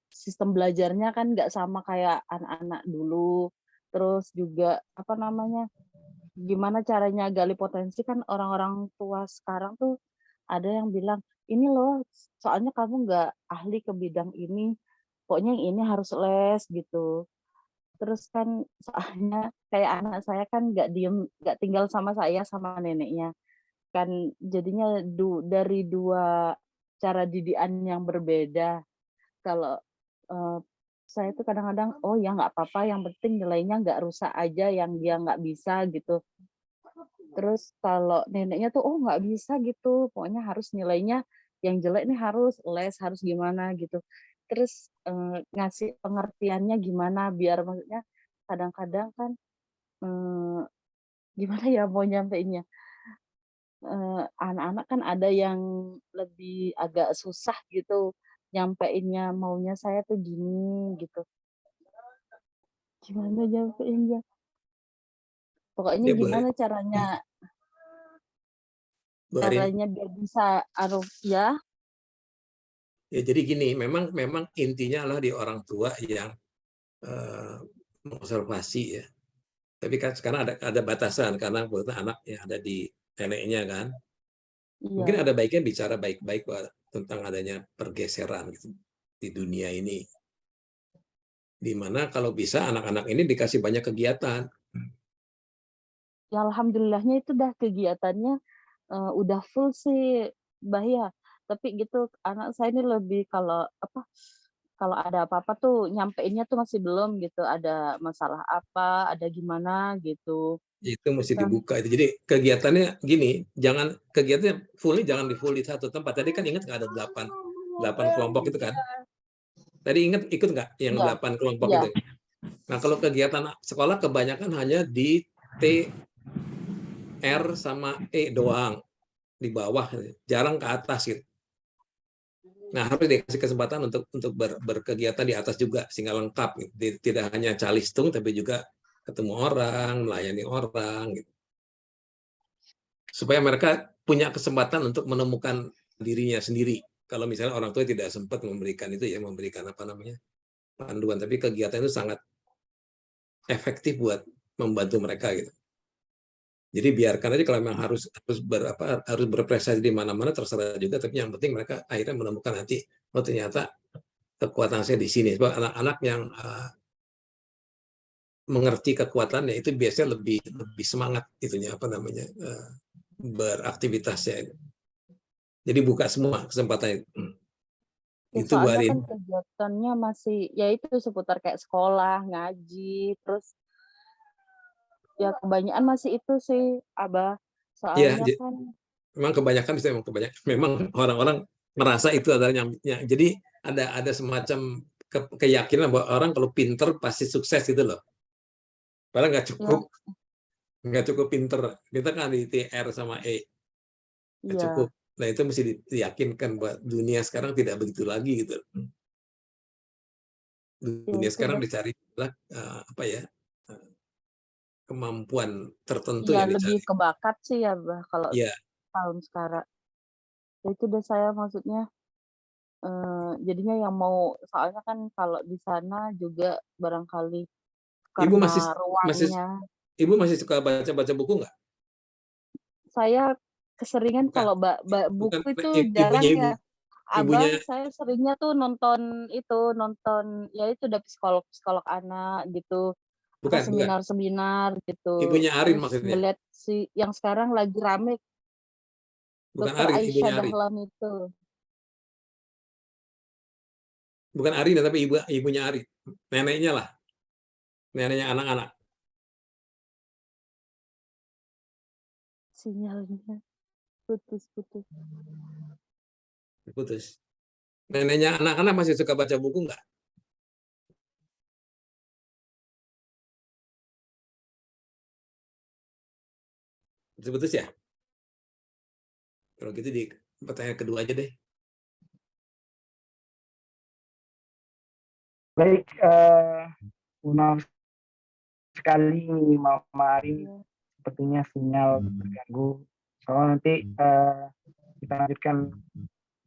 sistem belajarnya kan nggak sama kayak anak-anak dulu. Terus juga apa namanya? Gimana caranya gali potensi, kan orang-orang tua sekarang tuh ada yang bilang, ini loh soalnya kamu nggak ahli ke bidang ini, pokoknya yang ini harus les gitu. Terus kan soalnya kayak anak saya kan nggak tinggal sama saya sama neneknya, kan jadinya dari dua cara didikan yang berbeda. Kalau saya tuh kadang-kadang, oh ya nggak apa-apa, yang penting nilainya nggak rusak aja yang dia nggak bisa gitu. Terus kalau neneknya tuh, oh nggak bisa gitu, pokoknya harus nilainya yang jelek nih harus les, harus gimana gitu. Terus ngasih pengertiannya gimana biar maksudnya kadang-kadang kan gimana ya mau nyampeinnya, anak-anak kan ada yang lebih agak susah gitu nyampeinnya, maunya saya tuh gini gitu. Gimana nyampeinnya? Pokoknya Ya, Bu gimana caranya Arin. biar bisa ya. Ya, jadi gini, memang intinya adalah di orang tua yang mengobservasi ya. Tapi kan sekarang ada batasan karena anak yang ada di neneknya kan. Mungkin Iya. ada baiknya bicara baik-baik tentang adanya pergeseran gitu di dunia ini. Di mana kalau bisa anak-anak ini dikasih banyak kegiatan. Ya alhamdulillahnya itu dah kegiatannya udah full sih, Mbah ya. Tapi gitu anak saya ini lebih kalau ada apa-apa tuh nyampeinnya tuh masih belum gitu, ada masalah apa, ada gimana gitu. Itu mesti Kan dibuka itu. Jadi kegiatannya gini, kegiatannya full jangan di full di satu tempat. Tadi kan ingat nggak ada 8 kelompok itu kan? Tadi ikut nggak yang iya, 8 kelompok iya. itu? Nah, kalau kegiatan sekolah kebanyakan hanya di T, R, sama E doang. Di bawah, jarang ke atas gitu. Nah, harus dikasih kesempatan untuk berkegiatan di atas juga, sehingga lengkap. Gitu. Tidak hanya calistung, tapi juga ketemu orang, melayani orang. Gitu. Supaya mereka punya kesempatan untuk menemukan dirinya sendiri. Kalau misalnya orang tua tidak sempat memberikan itu ya, memberikan apa namanya, panduan, tapi kegiatan itu sangat efektif buat membantu mereka gitu. Jadi biarkan aja, kalau memang harus berprestasi di mana-mana terserah juga, tapi yang penting mereka akhirnya menemukan nanti, oh ternyata kekuatan saya di sini. Sebab anak-anak yang mengerti kekuatannya itu biasanya lebih semangat itunya, beraktivitasnya. Jadi buka semua kesempatan itu. Ya, Itu Bu soalnya Arin. kan kegiatannya masih ya itu seputar kayak sekolah, ngaji, terus ya kebanyakan masih itu sih, Abah. Iya, Soalnya kan memang kebanyakan memang orang-orang merasa itu adalah yang jadi ada semacam keyakinan bahwa orang kalau pinter pasti sukses gitu loh. Padahal nggak cukup pinter. Kita kan di TR sama E, nggak ya cukup. Nah itu mesti diyakinkan bahwa dunia sekarang tidak begitu lagi gitu. Dunia itu sekarang udah dicari kemampuan tertentu ya yang lebih dicari. ke bakat sih ya, Bah, kalau Ya, tahun sekarang. Ya itu udah saya maksudnya jadinya yang mau soalnya kan kalau di sana juga barangkali Ibu masih karena masih ruangnya Ibu masih suka baca buku nggak? saya keseringan Bukan, kalau bukan buku itu ibunya jarang ibu, ya. ibunya Abah saya seringnya tuh nonton ya itu udah psikolog anak gitu, apa bukan. seminar-seminar gitu. Ibunya Arin Terus maksudnya. ngeliat yang sekarang lagi rame Bukan Dokter Arin, Aisyah ibunya Arin. Dahlan itu. Bukan Arin, tapi ibunya Arin. Neneknya lah, neneknya anak-anak. Sinyalnya putus-putus. Putus. Neneknya anak-anak masih suka baca buku nggak? Putus-putus ya? Kalau gitu di pertanyaan kedua aja deh. Baik, maaf sekali Mama Arin, Iya. sepertinya sinyal terganggu. Soalnya nanti kita lanjutkan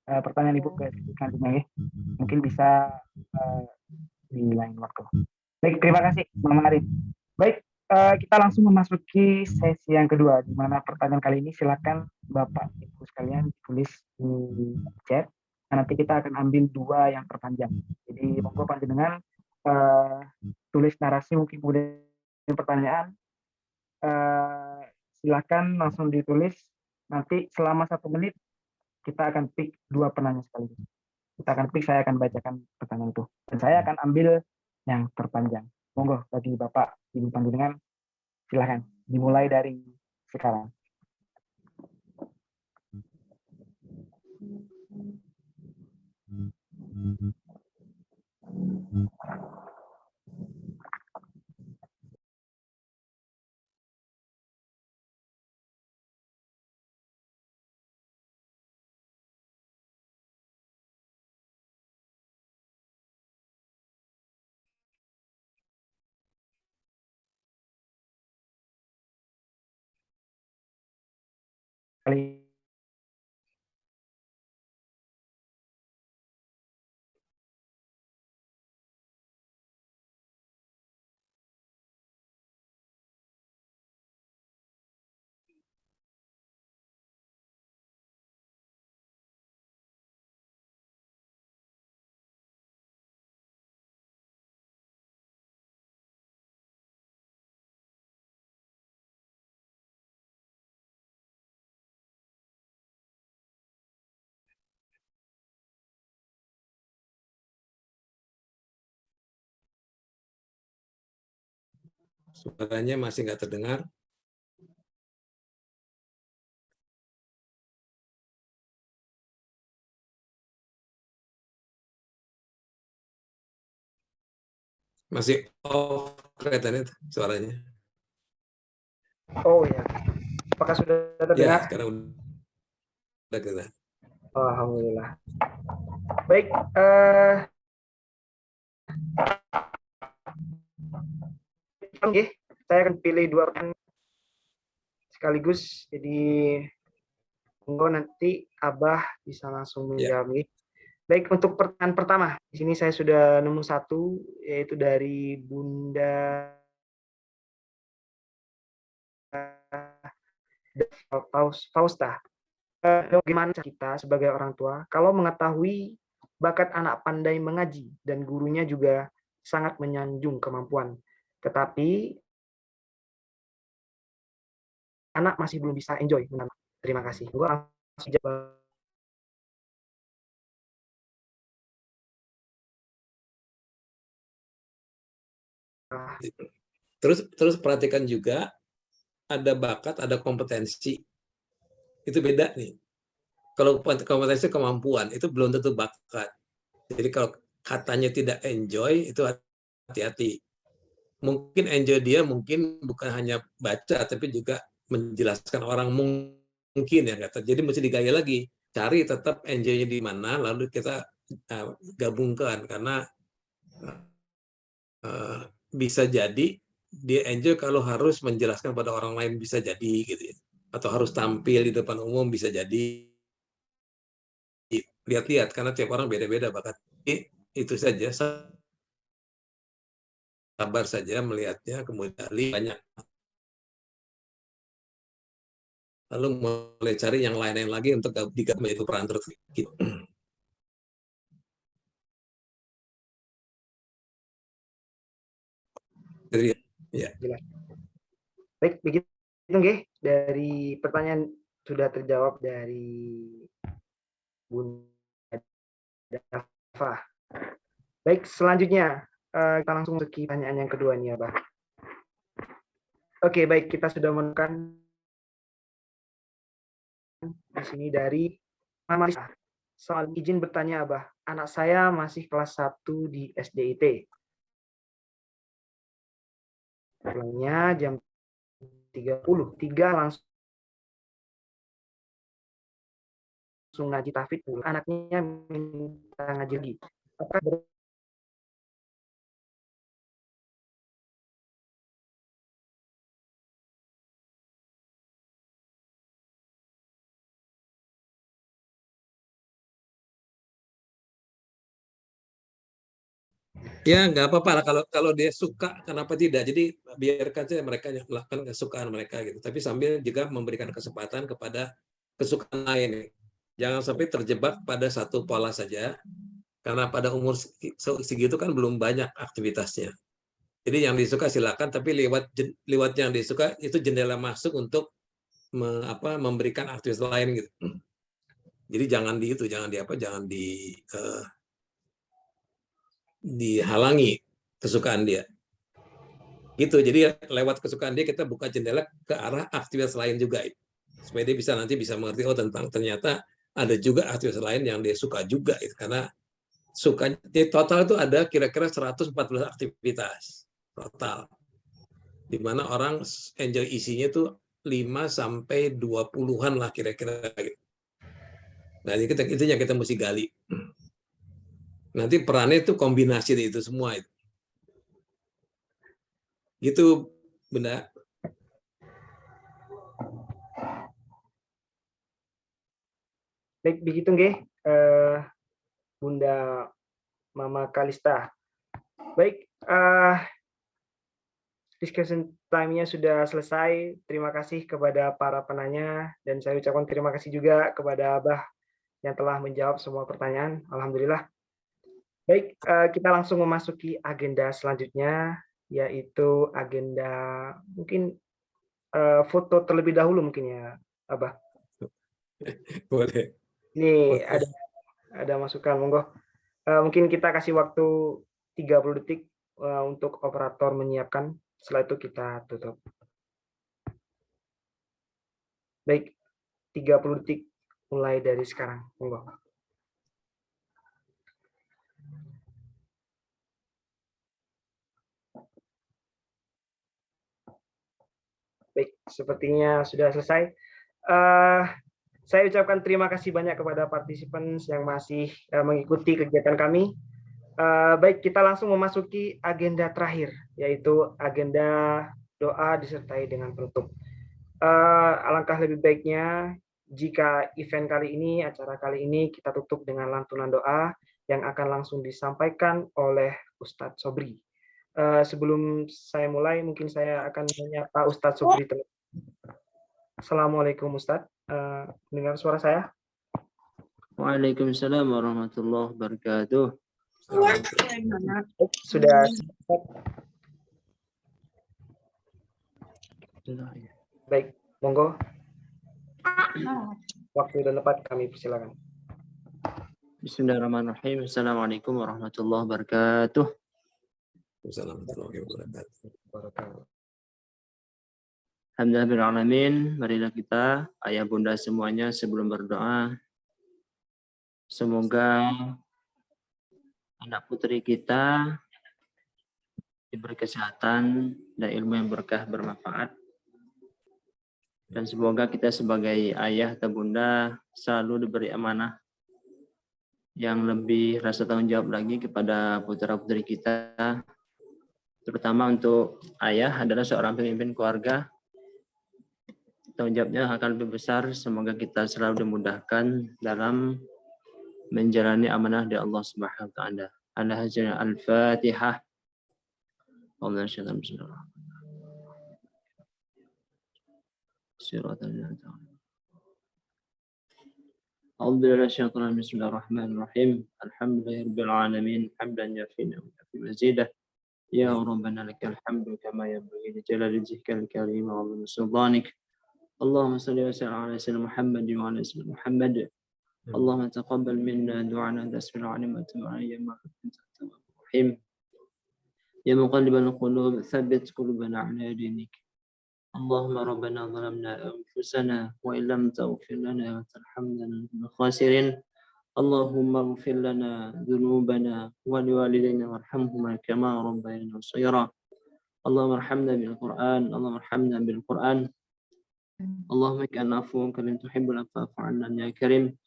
pertanyaan Ibu ke selanjutnya ya. Mungkin bisa di lain waktu. Baik, terima kasih Mama Arin. Baik, kita langsung memasuki sesi yang kedua, di mana pertanyaan kali ini silakan Bapak Ibu sekalian tulis di chat. Nah, nanti kita akan ambil 2 yang terpanjang. Jadi monggo panjenengan tulis narasi mungkin kemudian pertanyaan. Silakan langsung ditulis. Nanti selama 1 menit kita akan pick 2 penanya sekaligus. Kita akan pick, saya akan bacakan pertanyaan itu. Dan saya akan ambil yang terpanjang. Monggo bagi Bapak Ibu panjenengan, silakan dimulai dari sekarang. Kali Suaranya masih nggak terdengar. Masih off kelihatannya suaranya. oh ya, apakah sudah Ya, terdengar? sekarang udah terdengar. Alhamdulillah. Baik, oke, saya akan pilih 2 pertanyaan sekaligus. Jadi monggo nanti Abah bisa langsung menjawab. Baik, untuk pertanyaan pertama, di sini saya sudah nemu satu, yaitu dari Bunda Fausta. Bagaimana kita sebagai orang tua kalau mengetahui bakat anak pandai mengaji dan gurunya juga sangat menyanjung kemampuan, tetapi anak masih belum bisa enjoy. Terima kasih. Gua langsung jawab. Terus perhatikan juga ada bakat, ada kompetensi. Itu beda nih. Kalau kompetensi kemampuan itu belum tentu bakat. Jadi kalau katanya tidak enjoy itu hati-hati. Mungkin enjoy dia mungkin bukan hanya baca tapi juga menjelaskan orang mungkin ya kata. Jadi mesti digali lagi. Cari tetap enjoy-nya di mana lalu kita gabungkan karena bisa jadi dia enjoy kalau harus menjelaskan pada orang lain bisa jadi gitu ya. Atau harus tampil di depan umum bisa jadi. Lihat-lihat karena tiap orang beda-beda bakat. Itu saja, sabar saja melihatnya, kemudian banyak. Lalu mulai cari yang lain-lain lagi untuk digabung menjadi peran terus. Gitu. Jadi, ya. Baik, begitu nggih, dari pertanyaan sudah terjawab dari Bunda Dava. Baik, selanjutnya kita langsung ke pertanyaan yang kedua nih, Abah. Oke, baik, kita sudah menemukan di sini dari Mama Lisa. Soal izin bertanya, Abah. Anak saya masih kelas 1 di SDIT. Pulangnya jam 3 langsung ngaji tahfidz dulu. Anaknya minta ngaji lagi. Apakah Ya nggak apa-apa lah kalau dia suka, kenapa tidak? Jadi biarkan saja mereka yang melakukan kesukaan mereka gitu. Tapi sambil juga memberikan kesempatan kepada kesukaan lain. Jangan sampai terjebak pada satu pola saja, karena pada umur segitu kan belum banyak aktivitasnya. Jadi yang disuka silakan, tapi lewat yang disuka itu jendela masuk untuk memberikan aktivitas lain gitu. Jadi jangan dihalangi kesukaan dia. Gitu. Jadi lewat kesukaan dia kita buka jendela ke arah aktivitas lain juga. Supaya dia nanti bisa mengerti ternyata ada juga aktivitas lain yang dia suka juga karena suka total itu ada kira-kira 114 aktivitas total. Di mana orang enjoy isinya tuh 5 sampai 20-an lah kira-kira gitu. Nah, itu yang kita mesti gali. Nanti perannya itu kombinasi itu semua itu. Gitu, Bunda. baik begitu nggih, Bunda Mama Kalista. Baik, discussion time-nya sudah selesai. Terima kasih kepada para penanya dan saya ucapkan terima kasih juga kepada Abah yang telah menjawab semua pertanyaan. Alhamdulillah. Baik, kita langsung memasuki agenda selanjutnya, yaitu agenda mungkin foto terlebih dahulu mungkin ya, Abah. Boleh. Ini ada masukan, monggo. Mungkin kita kasih waktu 30 detik untuk operator menyiapkan. Setelah itu kita tutup. Baik, 30 detik mulai dari sekarang, monggo. Baik, sepertinya sudah selesai. Saya ucapkan terima kasih banyak kepada partisipan yang masih mengikuti kegiatan kami. Baik, kita langsung memasuki agenda terakhir, yaitu agenda doa disertai dengan penutup. Alangkah lebih baiknya jika event kali ini, acara kali ini kita tutup dengan lantunan doa yang akan langsung disampaikan oleh Ustadz Sobri. Sebelum saya mulai, mungkin saya akan menyapa Ustadz Sobri. Assalamualaikum Ustadz, dengar suara saya? Waalaikumsalam warahmatullahi wabarakatuh. Sudah. Baik, monggo. Waktu dan tempat kami persilakan. Bismillahirrahmanirrahim. Assalamualaikum warahmatullahi wabarakatuh. Assalamualaikum warahmatullahi wabarakatuh. Alhamdulillahirrahmanirrahim. Marilah kita, ayah bunda semuanya, sebelum berdoa, semoga anak putri kita diberi kesehatan dan ilmu yang berkah bermanfaat. Dan semoga kita sebagai ayah atau bunda selalu diberi amanah yang lebih rasa tanggung jawab lagi kepada putra-putri kita. Terutama untuk ayah adalah seorang pemimpin keluarga. Tanggung jawabnya akan lebih besar. Semoga kita selalu dimudahkan dalam menjalani amanah dari Allah Subhanahu wa taala. Al-Fatihah. Bismillahirrahmanirrahim. Alhamdulillahirabbil alamin. Hamdan yafina wa yafi mazidah. Ya Rabbana lakal hamdu kama yanbaghi li jalali wajhikal karim wa 'azimi sultanik. Allahumma shalli wa sallim ala sayyidina Muhammad wa ala ali Muhammad. Allahumma taqabbal minna du'ana tasbih alaihi wa ta'ala rahim. Ya muqallibal qulub tsabbit qulubana ala dinik. Allahumma rabbana zalamna anfusana wa illam taghfir lana wa tarhamna lanakunanna khasirin. Allahumma ighfir lana dhunubana wa liwalidayna warhamhuma kama rabbayana shaghira. Allahumma arhamna bil Qur'an. Allahumma arhamna bil Qur'an. Allahumma inna afuwun karim tuhibbul afwa fa'fu 'anna ya karim.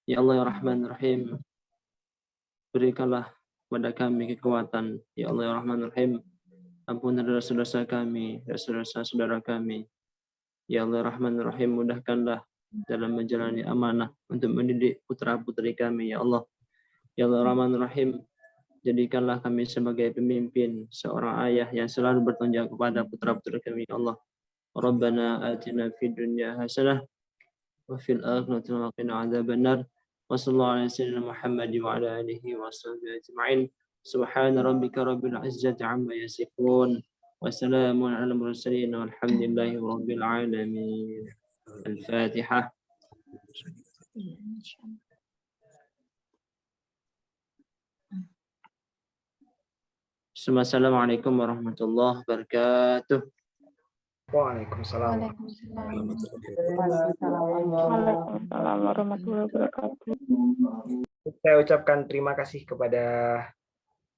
Ya Allah ya Rahman Rahim, berikanlah kepada kami kekuatan. Ya Allah ya Rahman Rahim, ampunilah dosa-dosa kami, dosa-dosa saudara kami. Ya Allah ya Rahman Rahim, mudahkanlah dalam menjalani amanah untuk mendidik putra-putri kami. Ya Allah ya Allah ya Rahman Rahim, jadikanlah kami sebagai pemimpin, seorang ayah yang selalu bertanggung jawab kepada putra-putri kami. Ya Allah, Rabbana atina fid dunya hasanah wa fil akhirati wa qina adzabannar. Wassallallahu ala sayyidina Muhammad wa ala alihi wa sahbihi ajma'in. Subhana rabbika rabbil izzati amma yasifun wa salamun ala mursalin walhamdulillahi rabbil alamin. Al-Fatihah. Assalamualaikum warahmatullahi wabarakatuh. Waalaikumsalam. Waalaikumsalam warahmatullahi wabarakatuh. Saya ucapkan terima kasih kepada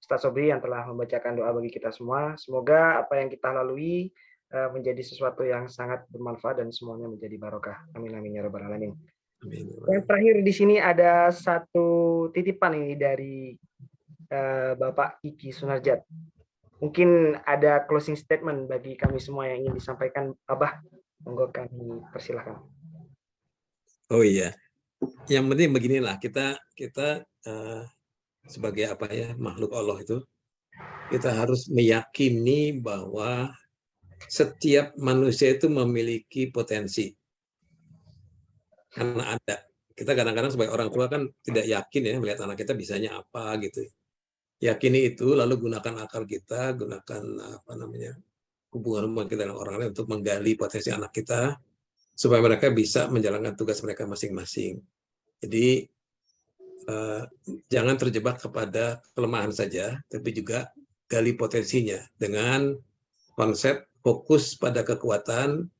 Ustadz Sobri yang telah membacakan doa bagi kita semua. Semoga apa yang kita lalui menjadi sesuatu yang sangat bermanfaat dan semuanya menjadi barokah. Amin amin ya rabbal alamin. Yang terakhir di sini ada satu titipan ini dari Bapak Kiki Sunarjat. Mungkin ada closing statement bagi kami semua yang ingin disampaikan, Abah. Monggo kami persilahkan. Oh iya, yang penting beginilah, kita sebagai apa ya, makhluk Allah itu, kita harus meyakini bahwa setiap manusia itu memiliki potensi. Karena ada. Kita kadang-kadang sebagai orang tua kan tidak yakin ya melihat anak kita bisanya apa gitu. Yakini itu, lalu gunakan akal kita, gunakan hubungan kita dengan orang lain untuk menggali potensi anak kita supaya mereka bisa menjalankan tugas mereka masing-masing. Jadi jangan terjebak kepada kelemahan saja, tapi juga gali potensinya dengan konsep fokus pada kekuatan,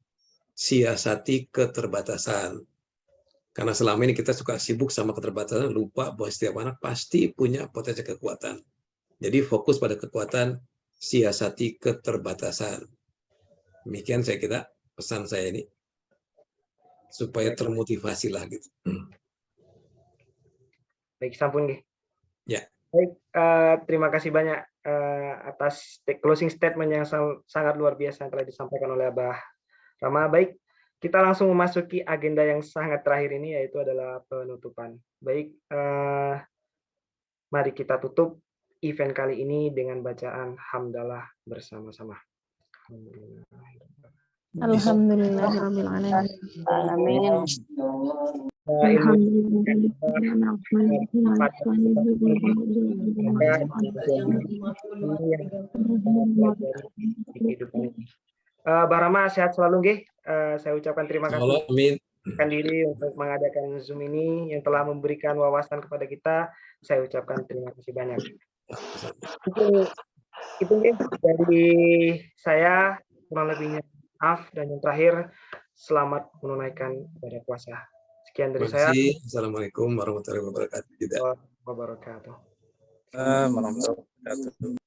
siasati keterbatasan. Karena selama ini kita suka sibuk sama keterbatasan, lupa bahwa setiap anak pasti punya potensi kekuatan. Jadi fokus pada kekuatan, siasati keterbatasan. Demikian saya kira pesan saya ini, supaya termotivasi lah gitu. Baik, sampun nggih. Ya. Baik, terima kasih banyak atas closing statement yang sangat luar biasa yang telah disampaikan oleh Abah Rama. Baik, kita langsung memasuki agenda yang sangat terakhir ini, yaitu adalah penutupan. Baik, mari kita tutup event kali ini dengan bacaan hamdalah bersama-sama. Alhamdulillahirrahmanirrahim. Amin. Bang Rama sehat selalu nggih. Saya ucapkan terima kasih. Allah, amin. Diri untuk mengadakan Zoom ini yang telah memberikan wawasan kepada kita. Saya ucapkan terima kasih banyak. Itu dari saya, kurang lebihnya maaf, dan yang terakhir selamat menunaikan ibadah puasa. Sekian dari saya. Assalamualaikum warahmatullahi wabarakatuh. Wabarakatuh. Warahmatullahi wabarakatuh.